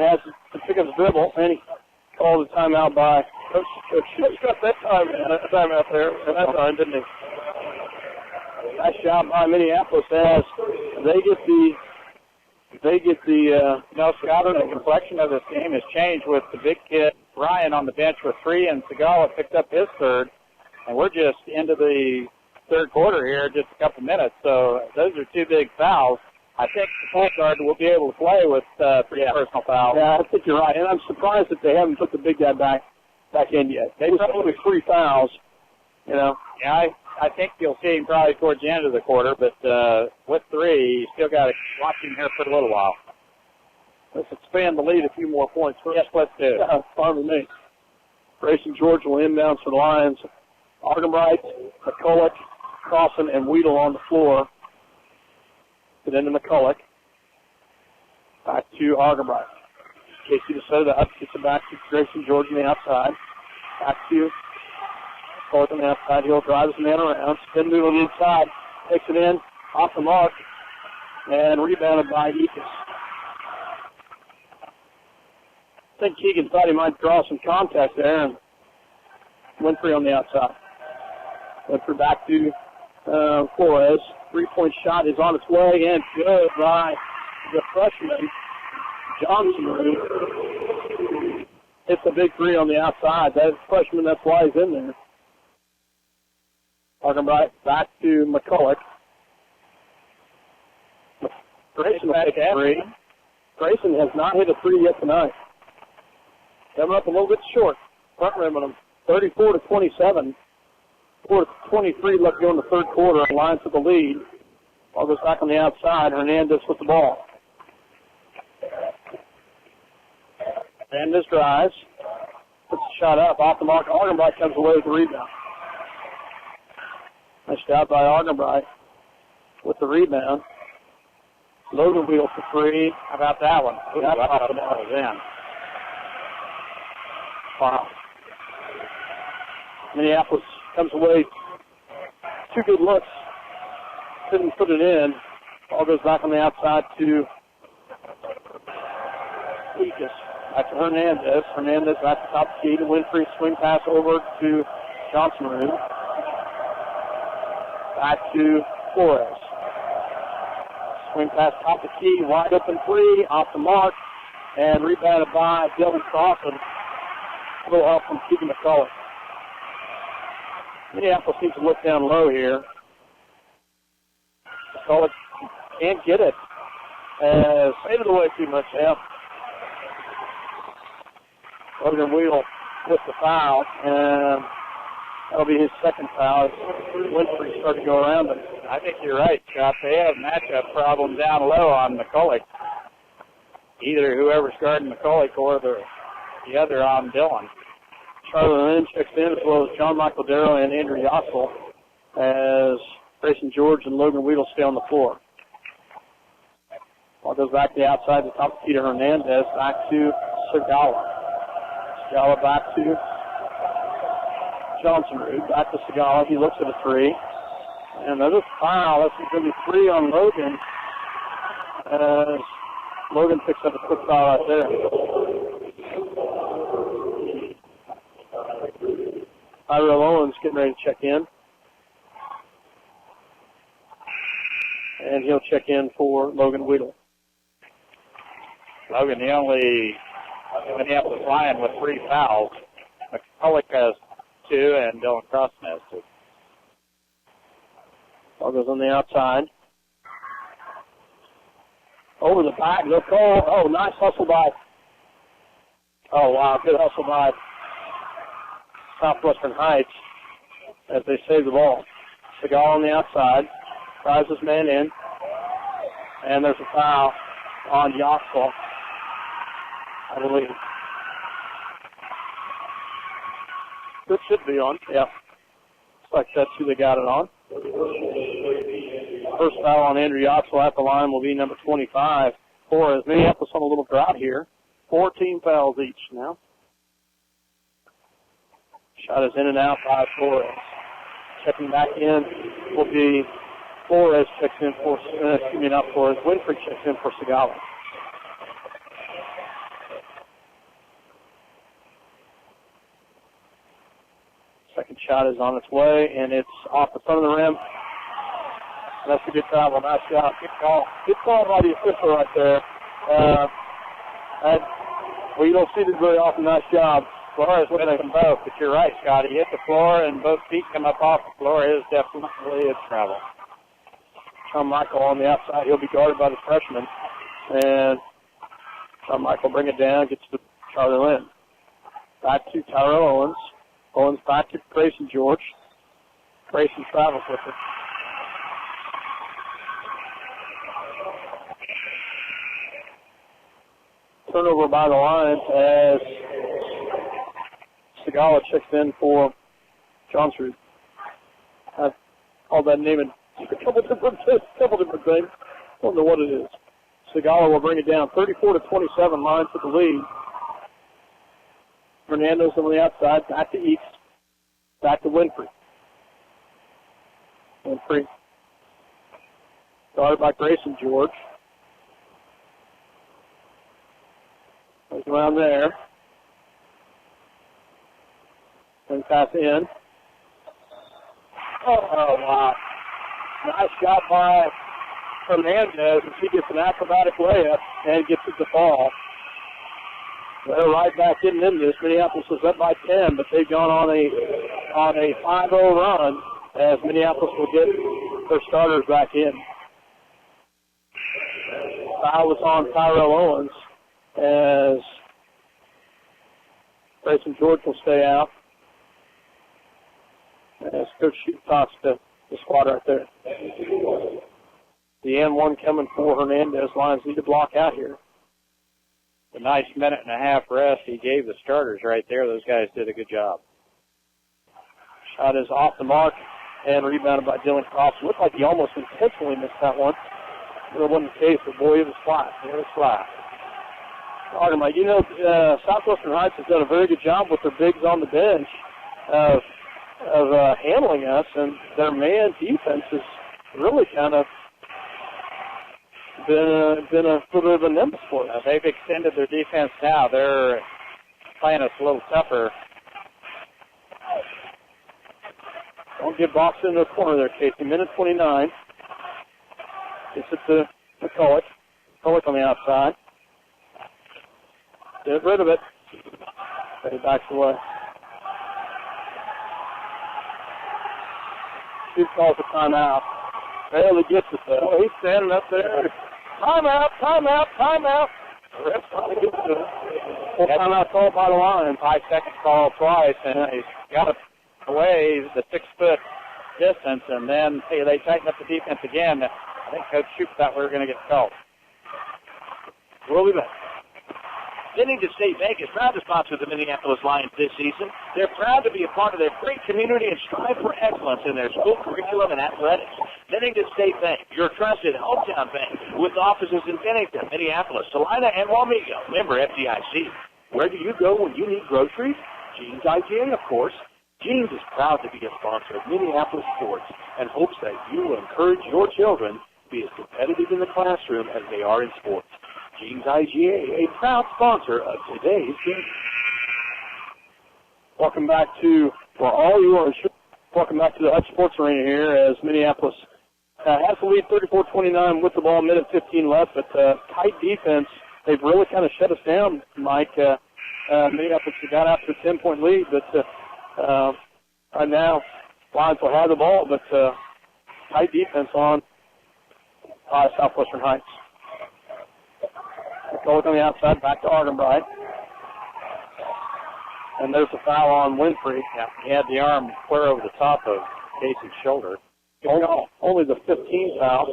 has to pick up the dribble. And he called a timeout by Coach got that timeout there at that time, didn't he? Nice job by Minneapolis as they get the Scott, the complexion of this game has changed with the big kid Ryan on the bench with 3, and Segala picked up his third. And we're just into the third quarter here, just a couple minutes. So those are 2 big fouls. I think the point guard will be able to play with 3 personal fouls. Yeah, I think you're right. And I'm surprised that they haven't put the big guy back in yet. Maybe probably 3 fouls, you know. Yeah, I think you'll see him probably towards the end of the quarter, but with 3, you still got to watch him here for a little while. Let's expand the lead a few more points first. Yes, let's do. Yeah, fine with me. Grayson George will inbound for the Lions. Argenbright, McCulloch, Crossan, and Wheatle on the floor. Get into McCulloch. Back to Argenbright. Casey to set it up. Gets it back to Grayson George on the outside. Back to McCulloch on the outside. He'll drive his man around. Spin move on the inside. Takes it in. Off the mark. And rebounded by Ekus. I think Keegan thought he might draw some contact there. And Winfrey on the outside. Winfrey back to Flores. 3-point shot is on its way and good by the freshman, Johnson. It's a big 3 on the outside. That freshman, that's why he's in there. Argenbright back to McCulloch. Grayson will take a 3. Grayson has not hit a 3 yet tonight. Coming up a little bit short. Front rim on them. 34-27. 4-23 left to go in the third quarter. Lions with the lead. Ball goes back on the outside. Hernandez with the ball. Hernandez drives. Puts the shot up. Off the mark. Argenbright comes away with the rebound. Nice job by Argenbright with the rebound. Logan wheel for three. How about that one? Ooh, I thought that was in. Wow. Minneapolis comes away. Two good looks. Couldn't put it in. Ball goes back on the outside to Lucas. Back to Hernandez. Hernandez back to top of the key to Winfrey. Swing pass over to Johnson. Back to Flores. Swing pass top of the key. Wide open three. Off the mark. And rebounded by Dylan Crossan. A little help from Keegan McCullough. Minneapolis needs to look down low here. McCullough can't get it. Faded away too much now. Logan Wheel with the foul, and that'll be his second foul. Winfrey started to go around him. I think you're right, Scott. They have matchup problem down low on McCullough. Either whoever's guarding McCullough or the other on Dillon. Charlie Lynn checks in as well as John Michael Darrow and Andrew Yossel as Grayson George and Logan Weedle stay on the floor. Ball goes back to the outside, the top of Peter Hernandez, back to Segala. Segala back to Johnson. Back to Segala. He looks at a three. And another foul. That's going to be three on Logan. As Logan picks up a quick foul right there. Tyrell Owens getting ready to check in. And he'll check in for Logan Weedle. Logan, the only Minneapolis Lion with 3 fouls. McCullough has 2, and Dylan Crossan has 2. Ball goes on the outside. Over the back, no call. Oh, nice hustle by. Oh, wow, good hustle by Southwestern Heights as they save the ball. Segal on the outside. Drives his man in. And there's a foul on Yoxel, I believe. This should be on, yeah. Looks like that's who they got it on. First foul on Andrew Yoxel at the line will be number 25. Flores. Minneapolis on a little drought here. 14 fouls each now. Shot is in and out by Flores. Checking back in will be Flores checks in for, not Flores, Winfrey checks in for Segala. Second shot is on its way, and it's off the front of the rim. That's a good travel. Nice shot. Good call. Good call by the official right there. Well, you don't see this very often. Nice job. Flores with them both, but you're right, Scott. He hit the floor, and both feet come up off the floor. It is definitely a travel. John Michael on the outside. He'll be guarded by the freshman. And John Michael bring it down, gets to Charlie Lynn. Back to Tyrell Owens. Owens back to Grayson George. Grayson travels with it. Turnover by the Lions as Segala checks in for Johnsrud. I've called that name in a couple different things. I don't know what it is. Segala will bring it down. 34-27, Lions with the lead. Hernandez on the outside, back to East, back to Winfrey. Winfrey guarded by Grayson George. Goes around there. And pass in. Oh, wow. Nice shot by Hernandez, and she gets an acrobatic layup and gets it to fall. They're right back in this. Minneapolis is up by 10, but they've gone on a 5-0 run as Minneapolis will get their starters back in. Foul was on Tyrell Owens as Grayson George will stay out. As Coach Shute talks to the squad right there. The N1 coming for Hernandez. Lions need to block out here. A nice minute and a half rest he gave the starters right there. Those guys did a good job. Shot is off the mark and rebounded by Dylan Cross. Looked like he almost intentionally missed that one. It wasn't the case, but boy, it was flat. It was flat. Artemis, you know, Southwestern Heights has done a very good job with their bigs on the bench of handling us, and their man defense has really kind of been a little bit of a nimbus for us. They've extended their defense now. They're playing us a little tougher. Don't get boxed into the corner there, Casey. Minute 29. Gets it to McCulloch. McCulloch on the outside. Get rid of it. But he backs away. Shute calls a timeout. Barely gets it though. Oh, he's standing up there. Timeout, timeout, timeout. The ref finally gets it. Full timeout called by the Lions. 5 seconds call twice, and he's got it away the 6-foot distance, and then they tighten up the defense again. I think Coach Shute thought we were going to get called. We'll be back. Bennington State Bank is proud to sponsor the Minneapolis Lions this season. They're proud to be a part of their great community and strive for excellence in their school curriculum and athletics. Bennington State Bank, your trusted hometown bank, with offices in Bennington, Minneapolis, Salina, and Wamego. Member FDIC. Where do you go when you need groceries? Jeans IGA, of course. Jeans is proud to be a sponsor of Minneapolis sports and hopes that you will encourage your children to be as competitive in the classroom as they are in sports. Jeans IGA, a proud sponsor of today's game. Welcome back to, for all you are, welcome back to the Hutch Sports Arena here as Minneapolis has the lead 34-29 with the ball, minute 15 left, but tight defense. They've really kind of shut us down, Mike. Minneapolis got after a 10-point lead, but right now, Lions will have the ball, but tight defense on Southwestern Heights. McCulloch on the outside, back to Argenbright. And there's a foul on Winfrey. Yeah, he had the arm clear over the top of Casey's shoulder. Only the 15th foul.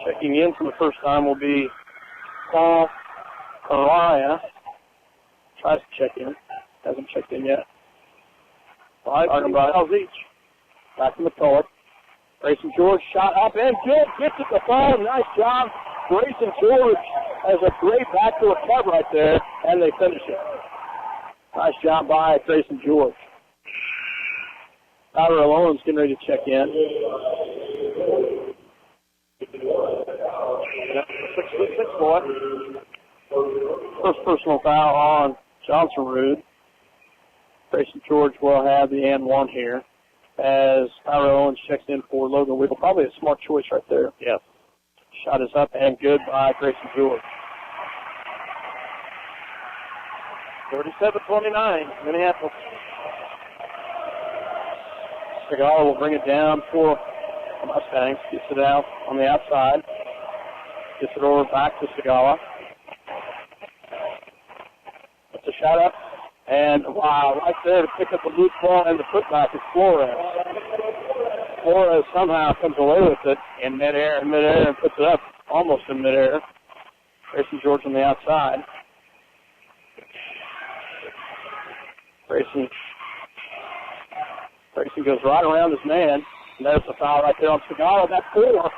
Checking in for the first time will be Paul Araya. Tries to check in. Hasn't checked in yet. 5 fouls each. Back to McCulloch. Grayson George shot up and good. Gets it to fall. Nice job. Grayson George has a great backdoor cut right there, and they finish it. Nice job by Grayson George. Tyrell Owens getting ready to check in. 6'6" boy. First personal foul on Johnson Rood. Grayson George will have the and one here as Tyrell Owens checks in for Logan Whittle. Probably a smart choice right there. Yes. Shot is up and good by Grayson George. 37-29, Minneapolis. Segala will bring it down for Mustangs. Gets it out on the outside. Gets it over back to Segala. Puts a shot up. And, wow, right there to pick up the loose ball and the putback is Flores. Flores somehow comes away with it in midair and puts it up almost in midair. Grayson George on the outside. Grayson goes right around his man. And there's the foul right there on Segala. That's four.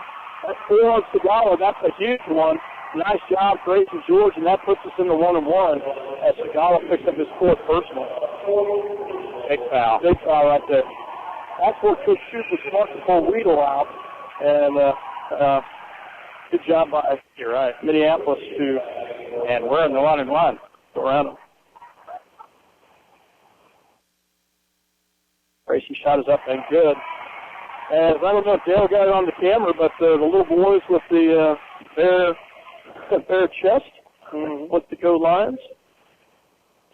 That's four on Segala. That's a huge one. Nice job, Grayson George, and that puts us in the 1-1 as Segala picks up his fourth personal. Big foul. Big foul right there. That's where Coach Shute was smart to pull Weedle out. And good job by Minneapolis and we're in the 1-1. Go around them. Grayson shot is up and good. And I don't know if Dale got it on the camera, but the little boys with the bare chest with the Go Lions.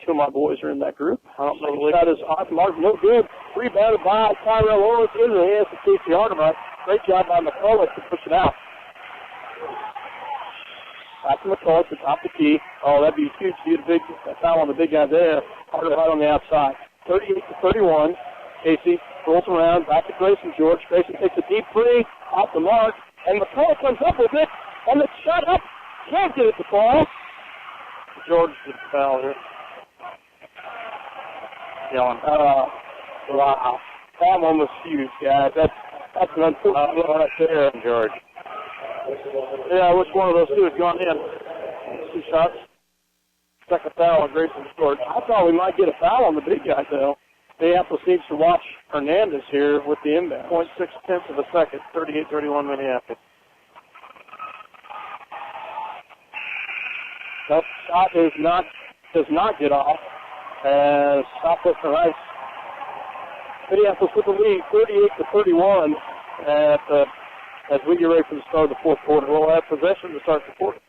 Two of my boys are in that group. I don't know if that is off mark. No good. Rebounded by Tyrell Owens into the hands of Casey Artermite. Great job by McCulloch to push it out. Back to McCall to top the key. Oh, that'd be huge to get a big foul on the big guy there. Harder right on the outside. 38-31. Casey rolls around. Back to Grayson George. Grayson takes a deep three. Off the mark. And McCall comes up with it. And the shot up. Can't get it to fall. George did the foul here. Dylan. Wow. That one was huge, guys. That's an unfortunate one right there. George. Yeah, I wish one of those two had gone in. 2 shots. Second foul on Grayson George. I thought we might get a foul on the big guy, though. Minneapolis needs to watch Hernandez here with the inbound. 0.6 of a second. 38-31 Minneapolis. That shot does not get off as Southwestern Ice. Minneapolis with the lead, 38-31 as we get ready for the start of the fourth quarter. We'll have possession to start the fourth.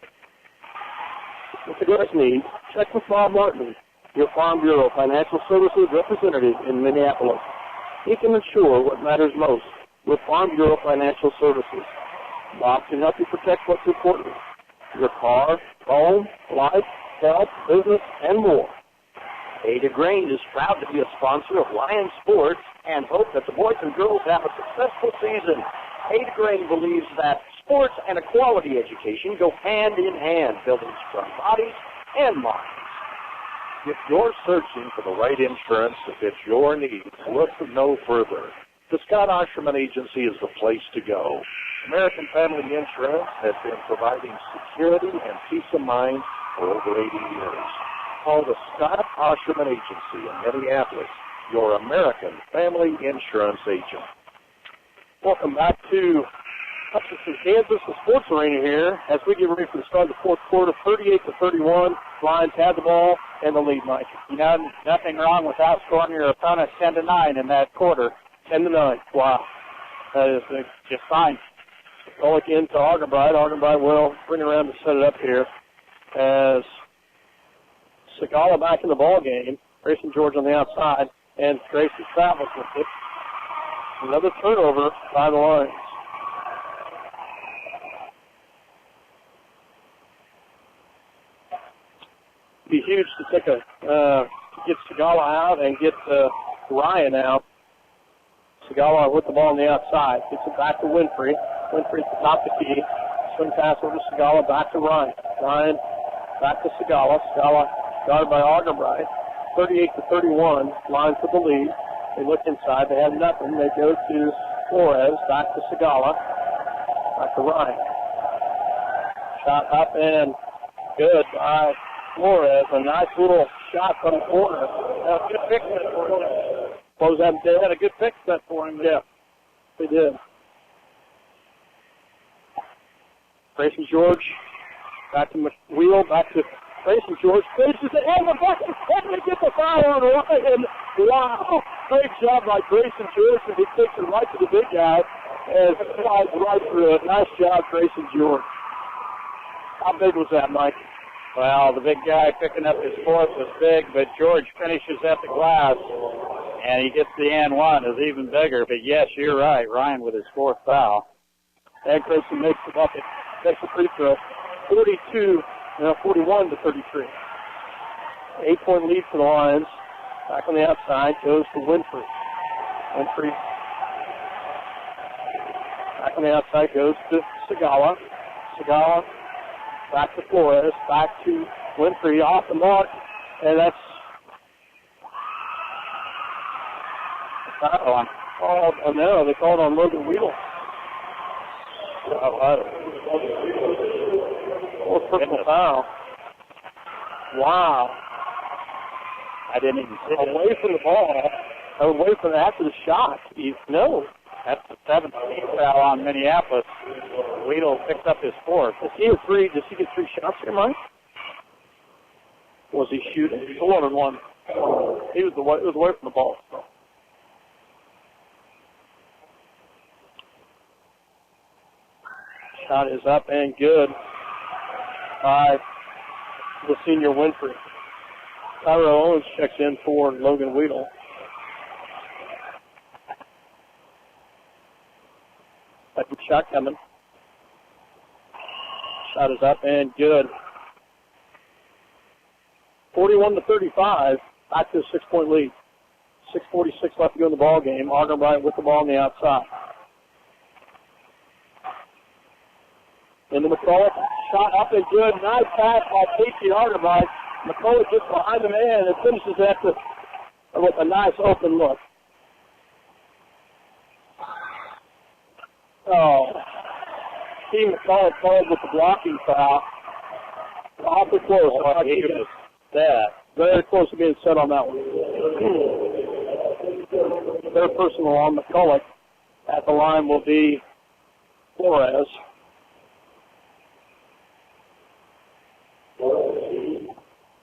With the greatest need, check with Bob Martin, your Farm Bureau Financial Services representative in Minneapolis. He can ensure what matters most with Farm Bureau Financial Services. Bob can help you protect what's important: your car, home, life, health, business, and more. Ada Grain is proud to be a sponsor of Lions Sports and hope that the boys and girls have a successful season. Ada Grain believes that sports and a quality education go hand in hand, building strong bodies and minds. If you're searching for the right insurance to fit your needs, look no further. The Scott Osherman Agency is the place to go. American Family Insurance has been providing security and peace of mind for over 80 years. Call the Scott Osherman Agency in Minneapolis, your American Family Insurance agent. Welcome back to Hutchinson, Kansas, the sports arena here as we get ready for the start of the fourth quarter. 38-31. Lions have the ball and the lead, Mike. You know, nothing wrong with outscoring your opponent 10-9 in that quarter. 10-9. Wow. That is just fine. Golick into Argenbright. Argenbright will bring around to set it up here as Segala back in the ball game. Grayson George on the outside, and Grayson travels with it. Another turnover by the Lions. It'd be huge to take to get Segala out and get Ryan out. Segala with the ball on the outside. Gets it back to Winfrey. Winfrey at the top of the key. Swing pass over to Segala, back to Ryan. Ryan back to Segala. Segala guarded by Argenbright. 38-31. Lions with the lead. They look inside. They have nothing. They go to Flores. Back to Segala. Back to Ryan. Shot up and good by Flores. A nice little shot from the corner. A good pick set for him. They had a good pick set for him. Yeah, they did. Grayson George. Back to Wheel. Back to Grayson George. Faces it. And they get the foul on Ryan. Wow. Great job by Grayson George. And he takes it right to the big guy. And slides right through it. Nice job, Grayson George. How big was that, Mike? Well, the big guy picking up his fourth was big, but George finishes at the glass, and he gets the and one is even bigger. But yes, you're right, Ryan with his fourth foul. And Grayson makes the bucket. Takes the free throw. 41-33. 8-point lead for the Lions. Back on the outside goes to Winfrey. Winfrey. Back on the outside goes to Segala. Segala. Back to Flores, back to Winfrey, off the mark, and that's foul on. Oh no, they called on Logan Wheeler. Personal foul. Wow. I didn't even see it. Away from the ball. Away from after the shot. No. That's the 17th foul on Minneapolis. Weedle picked up his fourth. Does he get 3 shots here, Mike? Was he shooting? He's 1-1. It was away from the ball. So. Shot is up and good by the senior Winfrey. Tyrell Owens checks in for Logan Weedle. Shot coming. Shot is up and good. 41-35. Back to a 6-point lead. 6:46 left to go in the ball game. Argenbright with the ball on the outside. Into McCulloch. Shot up and good. Nice pass by Casey Argenbright. McCulloch just behind the man and finishes after with a nice open look. Oh, Steve McCulloch called with the blocking foul. Awfully close. Oh, he was that. Very close to being set on that one. Third personal on McCulloch. At the line will be Flores.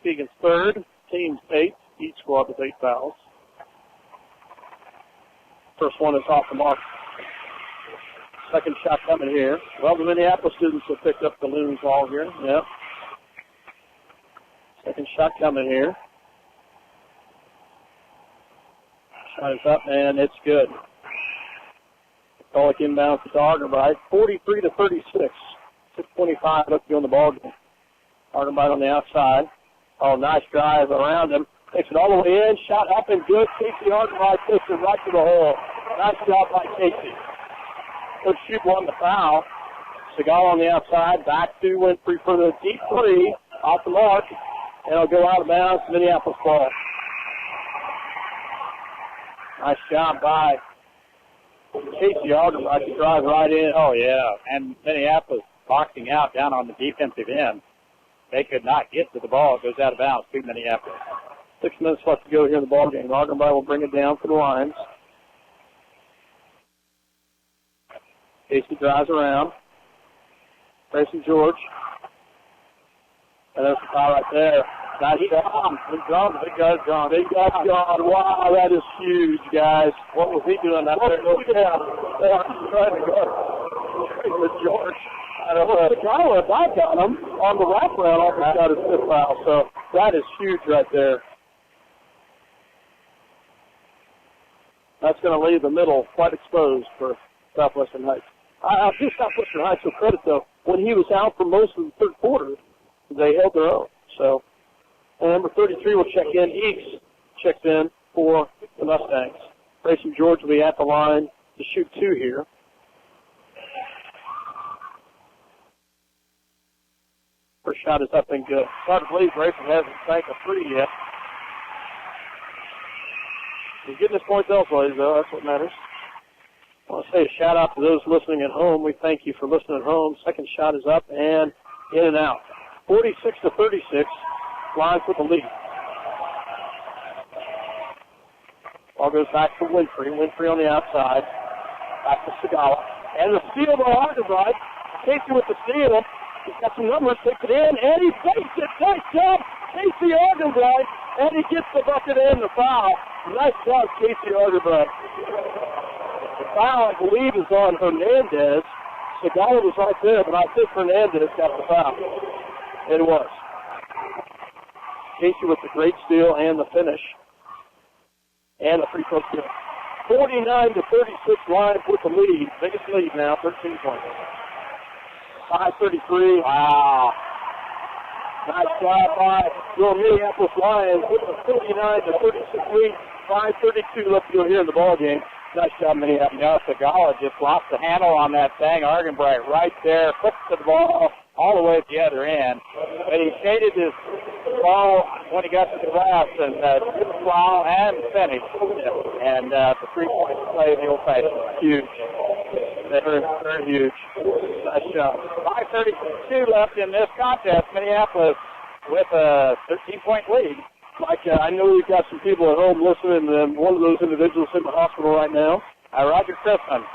Keegan's third. Team's 8. Each squad with 8 fouls. First one is off the mark. Second shot coming here. Well, the Minneapolis students have picked up the Loons ball here. Yep. Second shot coming here. Shot is up, and it's good. McCulloch inbounds to Argenbright. 43-36. 6:25 left to go in the ball game. Argenbright on the outside. Oh, nice drive around him. Takes it all the way in. Shot up and good. Casey Argenbright takes it right to the hole. Nice job by Casey. Good shoot won the foul. Segal on the outside. Back to Winfrey for the deep three. Off the mark. And it'll go out of bounds. Minneapolis ball. Nice job by Casey Argenbright to drive right in. Oh, yeah. And Minneapolis boxing out down on the defensive end. They could not get to the ball. It goes out of bounds to Minneapolis. 6 minutes left to go here in the ball game. Argenbright will bring it down for the Lions. Casey drives around. Grayson George. And there's the foul right there. Nice job. Big gone. Big guy's gone. Big guy's gone. Wow, that is huge, guys. What was he doing out there? Look at him. Trying to go with George. I don't know. The guy went back on him on the wraparound. Almost got his 5th foul. So that is huge right there. That's going to leave the middle quite exposed for Southwestern Heights. I'll give Southwestern Heights some credit, though. When he was out for most of the third quarter, they held their own. So, and number 33 will check in. Eeks checks in for the Mustangs. Grayson George will be at the line to shoot 2 here. First shot is up and good. Hard to believe Grayson hasn't banked a 3 yet. He's getting his points elsewhere, though. That's what matters. I want to say a shout-out to those listening at home. We thank you for listening at home. Second shot is up and in and out. 46-36. Lions with the lead. Ball goes back to Winfrey. Winfrey on the outside. Back to Segala. And the steal by Argenbright. Casey with the steal. He's got some numbers. Takes it in, and he takes it. Nice job, Casey Argenbright. And he gets the bucket and the foul. Nice job, Casey Argenbright. The foul, I believe, is on Hernandez. Segala was right there, but I think Hernandez got the foul. It was. Casey with the great steal and the finish. And the free throw kill. 49-36 Lions with the lead. Biggest lead now, 13 points. 5:33. Wow. Nice job by your Minneapolis Lions with the 49-36 lead. 5:32 left to go here in the ball game. Nice job, Minneapolis. You know, Segala just lost the handle on that thing. Argenbright right there, flips the ball all the way at the other end. But he shaded his ball when he got to the glass and did the foul and finished. And the 3-point play of the old fashioned. Huge. Very, very huge. Nice job. 5:32 left in this contest. Minneapolis with a 13-point lead. Mike, I know we've got some people at home listening, and one of those individuals in the hospital right now. Roger Christman.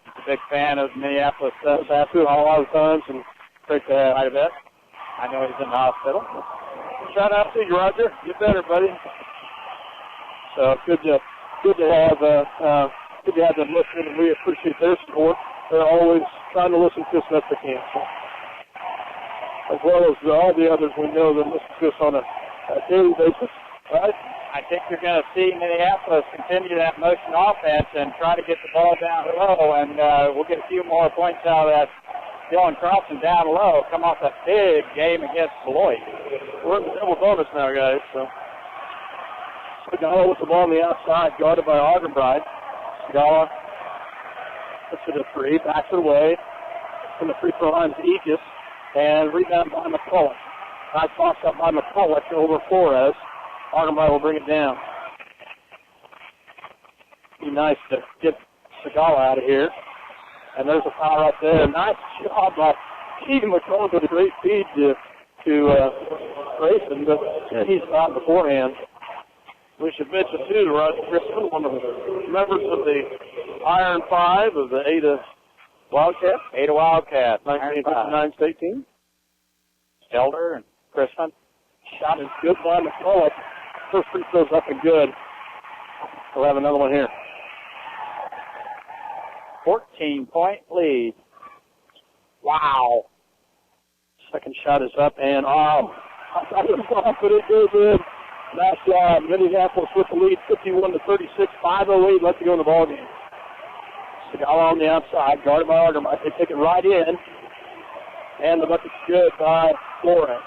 He's a big fan of Minneapolis. I've been a lot of times, and great to have. I bet. I know he's in the hospital. Shout out to you, Roger. Get better, buddy. So good to have them listening, and we appreciate their support. They're always trying to listen to us best they can. So, as well as all the others we know that listen to us on a daily basis, right? I think you're going to see Minneapolis continue that motion offense and try to get the ball down low, and we'll get a few more points out of that Dylan Carlson down low, come off that big game against Beloit. We're in the double bonus now, guys. So Segala with the ball on the outside, guarded by Argenbright. Segala puts it a three, backs it away from the free throw line to Ekis, and rebound by McCulloch. Nice toss up by McCulloch over Flores. Argenbright will bring it down. Be nice to get Segala out of here. And there's a foul right there. Nice job by Keegan McCulloch with a great feed to Grayson, but he's fouled beforehand. We should mention, too, Rod Crispin, one of the members of the Iron Five of the Ada Wildcats. Ada Wildcats, 1959 state team. Elder and Crispin. Shot is good by McCulloch. First free throw's up and good. We'll have another one here. 14-point lead. Wow. Second shot is up, and but it goes in. Nice job. Minneapolis with the lead, 51-36, 5:08 left to go in the ballgame. Segala on the outside, guarded by Argenbright. They take it right in, and the bucket's good by Flores.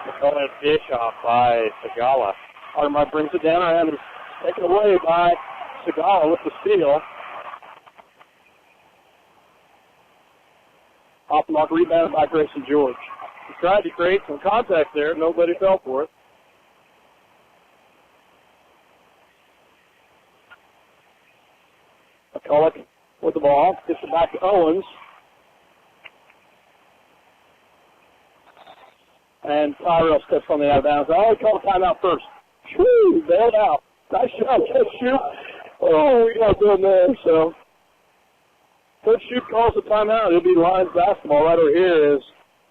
McCulloch dish off by Segala. Argenbright brings it down, and it's taken away by Segala with the steal. Off the mark, rebounded by Grayson George. He tried to create some contact there. Nobody fell for it. McCulloch with the ball. Gets it back to Owens. And Tyrell steps on the out of bounds. Oh, he called a timeout first. Whew, bailed out. Nice shot, Coach Shoup. Oh, we got done there, so. Coach Shoup calls the timeout. It'll be Lions basketball right over here as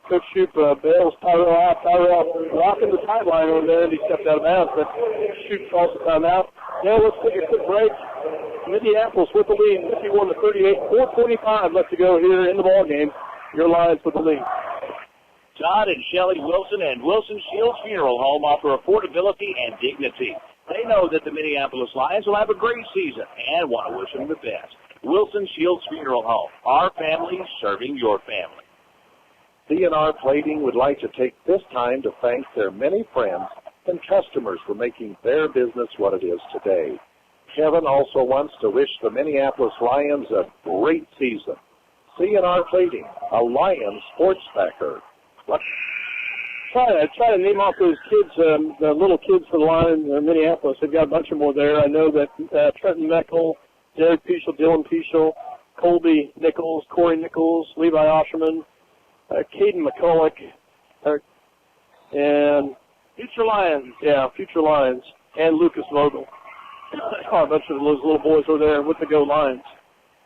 Coach Shoup bails Tyrell out. Tyrell walking the sideline over there, and he stepped out of bounds, but Shoup calls the timeout. Now let's take a quick break. Minneapolis with the lead, 51-38, 4:25 left to go here in the ball game. Your Lions with the lead. Todd and Shelley Wilson and Wilson Shields Funeral Home offer affordability and dignity. They know that the Minneapolis Lions will have a great season and want to wish them the best. Wilson Shields Funeral Home, our family serving your family. CNR Plating would like to take this time to thank their many friends and customers for making their business what it is today. Kevin also wants to wish the Minneapolis Lions a great season. CNR Plating, a Lions sports backer. Try to name off those kids, the little kids for the Lions in Minneapolis. They've got a bunch of more there. I know that Trenton Meckel, Derek Peschel, Dylan Peschel, Colby Nichols, Corey Nichols, Levi Osherman, Caden McCulloch, and Future Lions. Yeah, Future Lions, and Lucas Vogel. A bunch of those little boys over there with the Go Lions.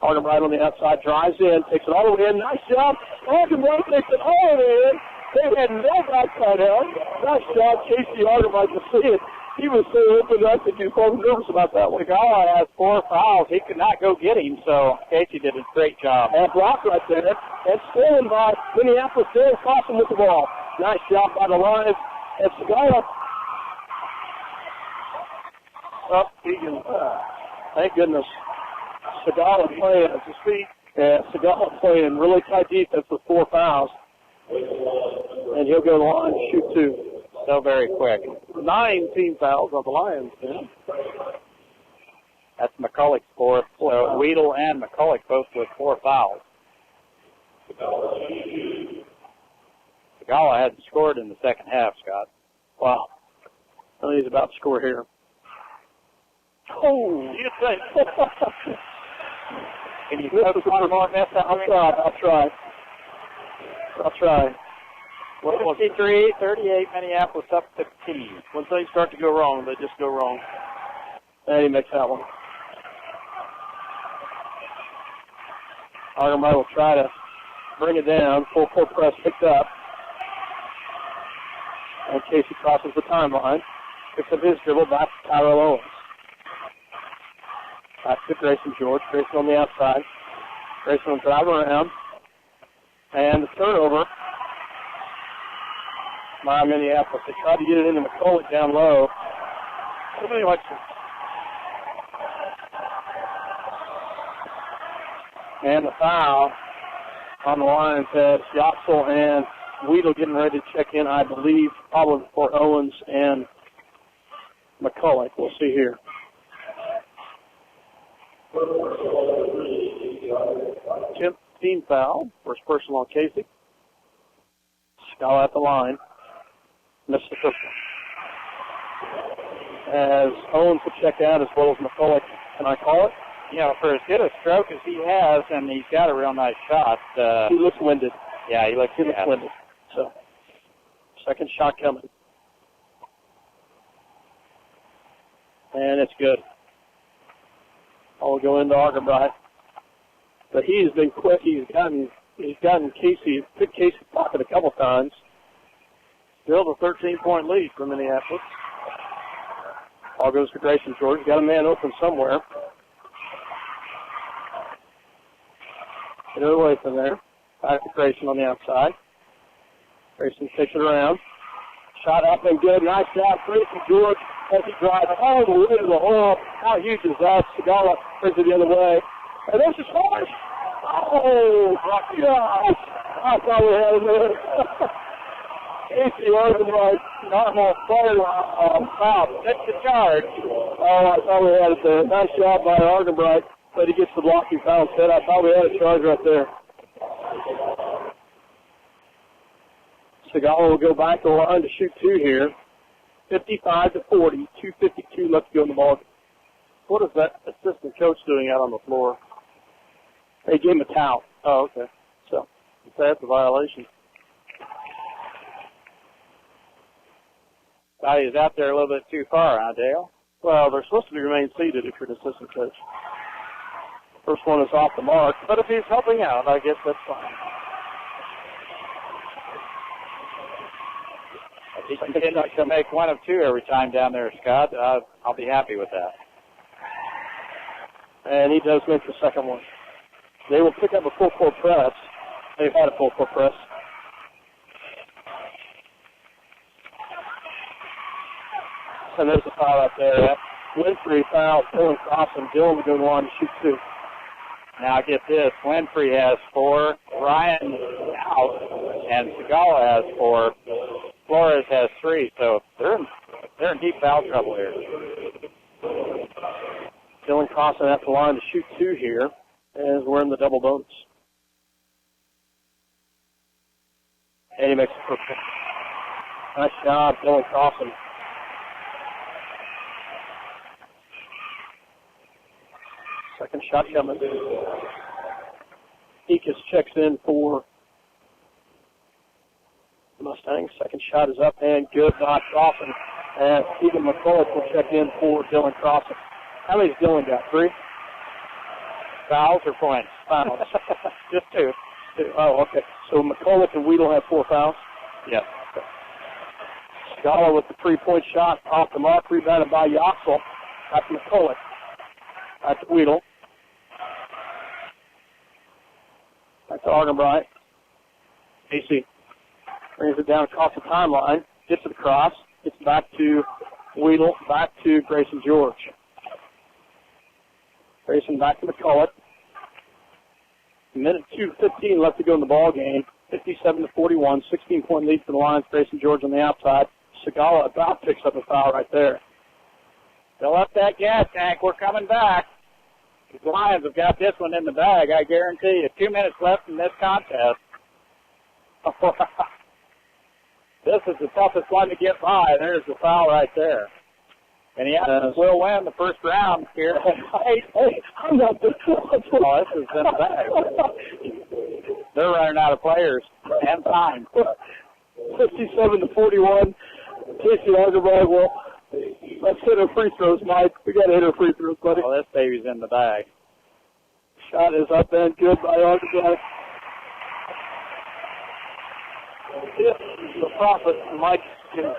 Argenbright on the outside, drives in, takes it all the way in. Nice job. Argenbright takes it all the way in. They had no backside help. Nice job, Casey Argenbright, to see it. He was so open, I think he was probably nervous about that one. Segala has 4 fouls. He could not go get him, so Casey did a great job. And block right there. And stolen by Minneapolis. Dylan Carlson with the ball. Nice job by the Lions. And Segala. Oh, Egan. Thank goodness. Segala playing at his feet. Yeah, Segala playing really tight defense with 4 fouls. And he'll go to the line and shoot 2. So very quick. 9 team fouls on the Lions. Yeah. That's McCulloch's 4th. So Weedle and McCulloch both with 4 fouls. Segala hadn't scored in the second half, Scott. Wow. I think he's about to score here. Oh, you think? Can you coach one more miss? I'll try. 53-38, Minneapolis up 15. When things start to go wrong, they just go wrong. And he makes that one. Argenbright will try to bring it down. Full court press picked up. And Casey crosses the timeline. Picks up his dribble back to Tyrell Owens. Back to Grayson George. Grayson on the outside. Grayson will drive around. And the turnover by Minneapolis. They tried to get it into McCulloch down low. Somebody likes to And the foul on the Lions has Yoxel and Weedle getting ready to check in, I believe, probably for Owens and McCulloch. We'll see here. Team foul. First personal on Casey. Scala at the line. Missed the first one. As Owens will check out as well as McCulloch. Can I call it? You know, for as good a stroke as he has, and he's got a real nice shot. He looks winded. Yeah, he looks winded. So, second shot coming. And it's good. I'll go into Argenbright. But he has been quick. He's gotten Casey, picked Casey's pocket a couple times. Still a 13-point lead for Minneapolis. Ball goes to Grayson George. Got a man open somewhere. Get it away from there. Back to Grayson on the outside. Grayson takes it around. Shot up and good. Nice job, Grayson George, as he drives all the way to the hole. How huge is that? Segala brings it the other way. And there's the score. Oh, gosh. I thought we had it there. Casey Argenbright, normal player foul. That's the charge. Oh, I thought we had it there. Nice job by Argenbright, but he gets the blocking foul instead. I thought we had a charge right there. Segala will go back to the line to shoot two here. 55-40, 2:52 left to go in the ball. What is that assistant coach doing out on the floor? They gave him a towel. Oh, okay. So that's a violation. He's out there a little bit too far, huh, Dale? Well, they're supposed to remain seated if you're an assistant coach. First one is off the mark. But if he's helping out, I guess that's fine. If he continues to make one of two every time down there, Scott, I'll be happy with that. And he does make the second one. They will pick up a full court press. They've had a full court press. And there's a foul out there. Winfrey fouled Dylan Crossan. Dylan will go on to shoot two. Now get this. Winfrey has 4. Ryan out. And Segala has 4. Flores has 3. So they're in deep foul trouble here. Dylan Crossan at the line to shoot two here as we're in the double bonus. And he makes it perfect. Nice job, Dylan Crossan. Second shot coming. Ekus checks in for the Mustangs. Second shot is up and good by Crossan. And Stephen McCulloch will check in for Dylan Crossan. How many's Dylan got? 3? Fouls or points? Fouls. Just 2. Oh, okay. So McCulloch and Weedle have 4 fouls? Yes. Okay. Scala with the 3-point shot off the mark, rebounded by Yoxel. Back to McCulloch. Back to Weedle. Back to Argenbright. AC brings it down across the timeline, gets it across, gets back to Weedle, back to Grayson George. Grayson back to McCulloch. Minute 2:15 left to go in the ball game. 57-41, 16-point lead for the Lions. Grayson George on the outside. Segala about picks up a foul right there. Fill up that gas tank. We're coming back. The Lions have got this one in the bag, I guarantee you. 2 minutes left in this contest. This is the toughest one to get by. There's the foul right there. And he will win the first round here. Hey, I'm not this one. Oh, this is in the bag. They're running out of players and time. 57-41. Casey Argenbright will. Let's hit our free throws, Mike. We got to hit our free throws, buddy. Well, this baby's in the bag. Shot is up and good by Argenbright. If the prophet, Mike, can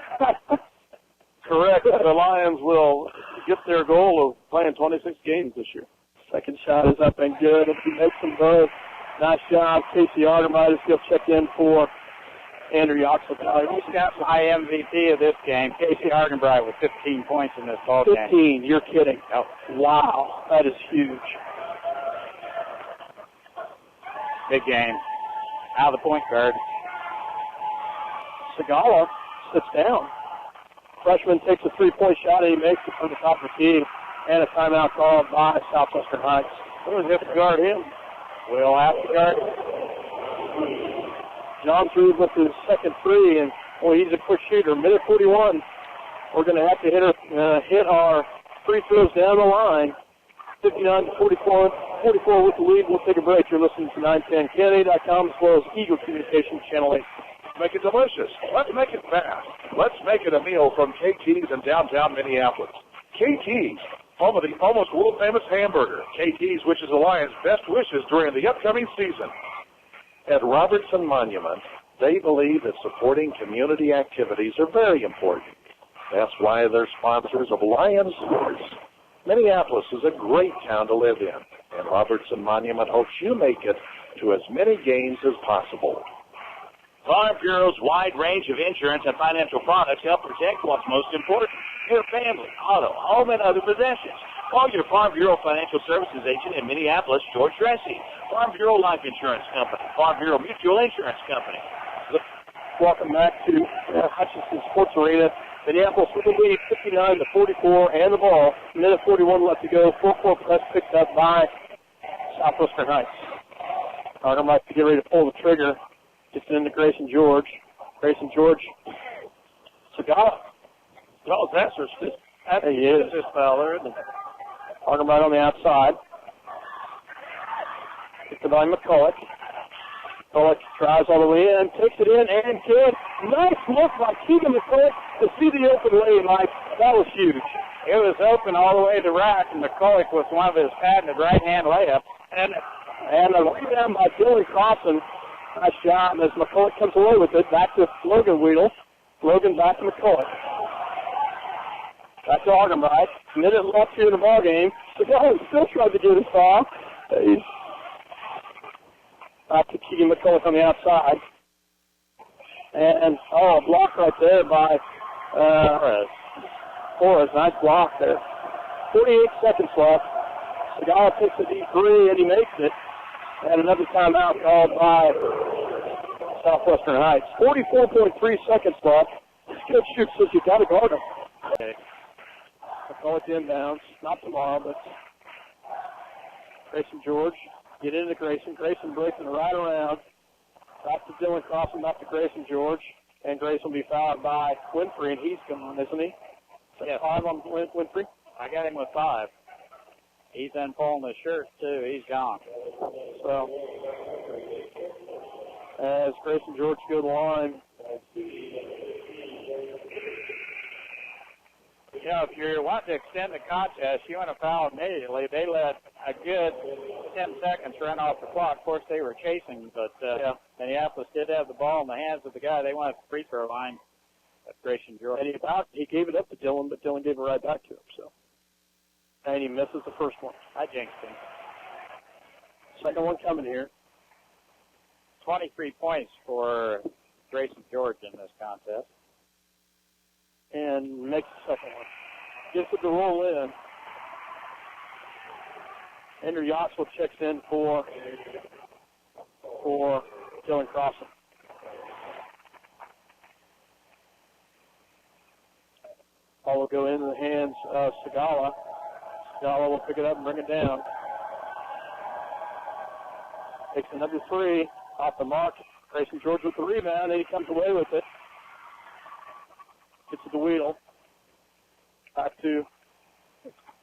correct, the Lions will get their goal of playing 26 games this year. Second shot is up and good. If he makes them both, nice job. Casey Argenbright is going to check in for Andrew Yoxel. He's got my MVP of this game, Casey Argenbright, with 15 points in this ball game. 15, you're kidding. Oh. Wow, that is huge. Big game. Out of the point guard. Segala sits down. Freshman takes a three-point shot and he makes it from the top of the key. And a timeout called by Southwestern Heights. Who's going to guard him? We'll have to guard him. John threw with his second three, and he's a quick shooter. Minute 41. We're going to have to hit our free throws down the line. 59-44. 44 with the lead. We'll take a break. You're listening to 910 KNA.com as well as Eagle Communications Channel 8. Make it delicious. Let's make it fast. Let's make it a meal from KT's in downtown Minneapolis. KT's, home of the almost world-famous hamburger. KT's wishes the Lions best wishes during the upcoming season. At Robertson Monument, they believe that supporting community activities are very important. That's why they're sponsors of Lions Sports. Minneapolis is a great town to live in, and Robertson Monument hopes you make it to as many games as possible. Farm Bureau's wide range of insurance and financial products help protect what's most important, your family, auto, home, and other possessions. Call your Farm Bureau Financial Services agent in Minneapolis, George Dressy. Farm Bureau Life Insurance Company, Farm Bureau Mutual Insurance Company. Welcome back to Hutchinson Sports Arena. Minneapolis with the lead, 59-44, and the ball. Minute 41 left to go. 4-4 press picked up by Southwestern Heights. Arkham likes to get ready to pull the trigger. Gets it into Grayson George. Grayson George. Segala. Well, that's his foul there, isn't it? Arkham right on the outside. Gets it by McCulloch. McCulloch tries all the way in, takes it in, and good. Nice look by Keegan McCulloch to see the open lane, Mike. That was huge. It was open all the way to the rack, and McCulloch was one of his patented right-hand layups. And a rebound by Billy Crossan. Nice shot, and as McCulloch comes away with it, back to Logan Weedle. Logan back to McCulloch. Back to Argenbright. Minute left here in the ball game. Segala still tried to get his foul. He's back to Keegan McCulloch on the outside. And, a block right there by Flores. Nice block there. 48 seconds left. Segala takes a deep three, and he makes it. And another timeout called by Southwestern Heights. 44.3 seconds left. Good shoot says you got to guard him. Okay. McCulloch inbounds. Not tomorrow, but Grayson George. Get into Grayson. Grayson breaks it right around. Back to Dylan Crossan, back to Grayson George. And Grayson will be fouled by Winfrey, and he's gone, isn't he? Yeah. 5 on Winfrey? I got him with 5. He's unpulling the shirt, too. He's gone. So, as Grayson George go to the line. You know, if you're wanting to extend the contest, you want to foul immediately. They let a good 10 seconds run off the clock. Of course, they were chasing, but Minneapolis did have the ball in the hands of the guy. They went to the free throw line. That's Grayson George. And he gave it up to Dylan, but Dylan gave it right back to him. So, and he misses the first one. I jinxed him. Second one coming here. 23 points for Grayson George in this contest. And makes the second one. Gets it to roll in. Andrew Yoxel checks in for Dylan Crossan. Ball will go into the hands of Segala. Segala will pick it up and bring it down. Takes another three off the mark. Grayson George with the rebound, and he comes away with it. Gets it to Weedle. Back to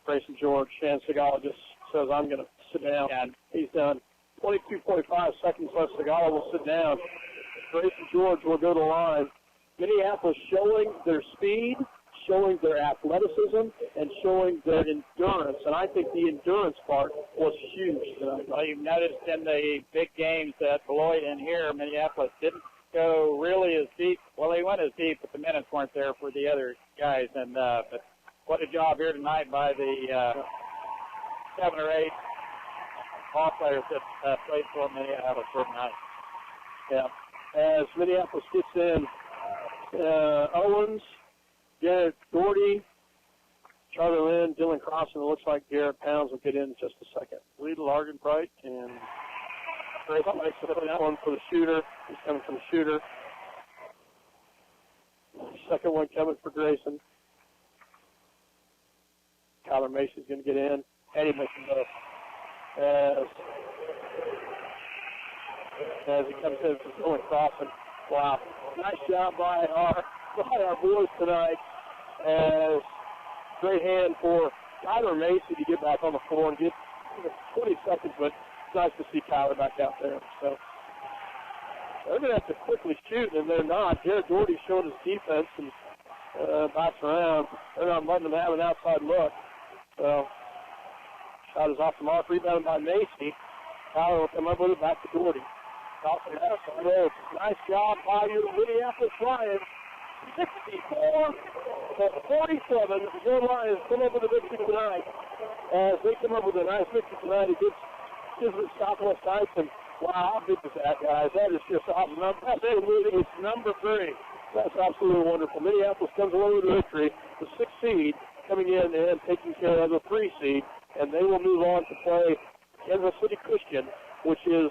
Grayson George, and Segala just says, I'm going to sit down. And he's done. 22.5 seconds left. Segala will sit down. Grayson George will go to the line. Minneapolis showing their speed, showing their athleticism, and showing their endurance. And I think the endurance part was huge tonight. Well, you've noticed in the big games that Beloit and here, Minneapolis didn't go really as deep. Well, they went as deep, but the minutes weren't there for the other guys. And but what a job here tonight by the 7 or 8 ball players that played for Minneapolis for tonight. Yeah. As Minneapolis gets in, Owens, Garrett Gordy, Charlie Lynn, Dylan Crossan. It looks like Garrett Pounds will get in just a second. Weedle, Argenbright, and Grayson makes the first one for the shooter. He's coming from the shooter. Second one coming for Grayson. Kyler Mason's going to get in. And he makes them both. As he comes in from going crossing. Wow. Nice job by our boys tonight. As great hand for Kyler Mason to get back on the floor and get 20 seconds, but it's nice to see Kyler back out there. So they're going to have to quickly shoot, and they're not. Jared Doherty showed his defense and backs around. They're not letting them have an outside look. So shot is off the mark, rebounded by Macy. Kyler will come up with it, back to Doherty. Nice job by your Minneapolis Lions. 64-47. Your Lions come up with a victory tonight. As they come up with a nice victory tonight against Kismet Southwest Heights. And wow, how big is that, guys? That is just awesome. It's number 3. That's absolutely wonderful. Minneapolis comes away with a victory. The 6th seed coming in and taking care of the 3 seed. And they will move on to play Kansas City Christian, which is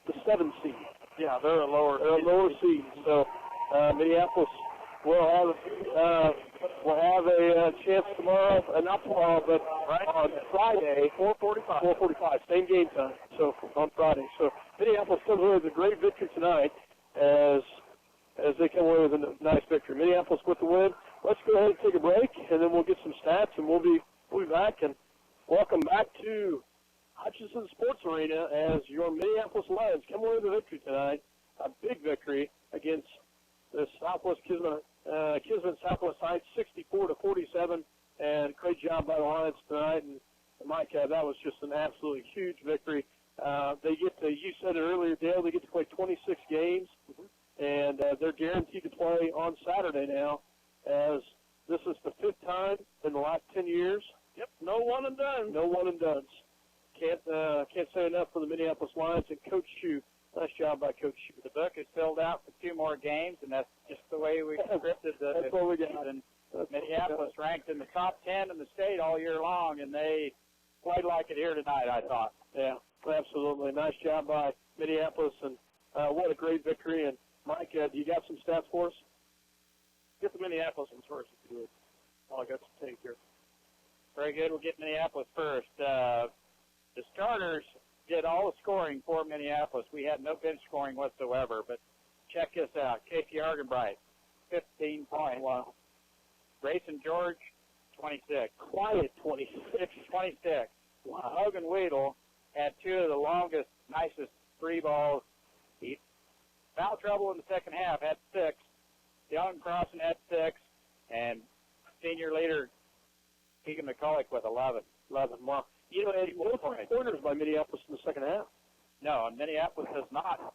the 7th seed. Yeah, they're a lower seed. So Minneapolis will have a chance tomorrow, not tomorrow, but on Friday, 4:45, same game time. So on Friday. So Minneapolis comes away with a great victory tonight, as they come away with a nice victory. Minneapolis with the win. Let's go ahead and take a break, and then we'll get some stats, and we'll be back. And welcome back to Hutchinson Sports Arena as your Minneapolis Lions come away with a victory tonight. A big victory against the Southwest Kismet Southwest Heights, 64-47, and great job by the Lions tonight. And Mike, that was just an absolutely huge victory. They get to, you said it earlier, Dale, they get to play 26 games, and they're guaranteed to play on Saturday now, as this is the 5th time in the last 10 years. Yep, no one and done. No one and done. Can't say enough for the Minneapolis Lions and Coach Shue. Nice job by Coach Shue. The book is filled out for 2 more games, and that's just the way we scripted That's what we got. And Minneapolis ranked in the top 10 in the state all year long, and they played like it here tonight, I thought. Yeah, absolutely. Nice job by Minneapolis, and what a great victory. And Mike, do you got some stats for us? Get the Minneapolis ones first, if you would. All I got to take here. Very good. We'll get Minneapolis first. The starters did all the scoring for Minneapolis. We had no bench scoring whatsoever, but check this out. Casey Argenbright, 15 points. Wow. Grayson George, 26. Quiet 26. 26. Wow. Hogan Weedle had 2 of the longest, nicest 3 balls. He foul trouble in the second half, had 6. Young Crossan had 6. And senior leader Keegan McCulloch with 11. 11. Wow. You know, Eddie, no 3 pointers by Minneapolis in the second half. No, and Minneapolis has not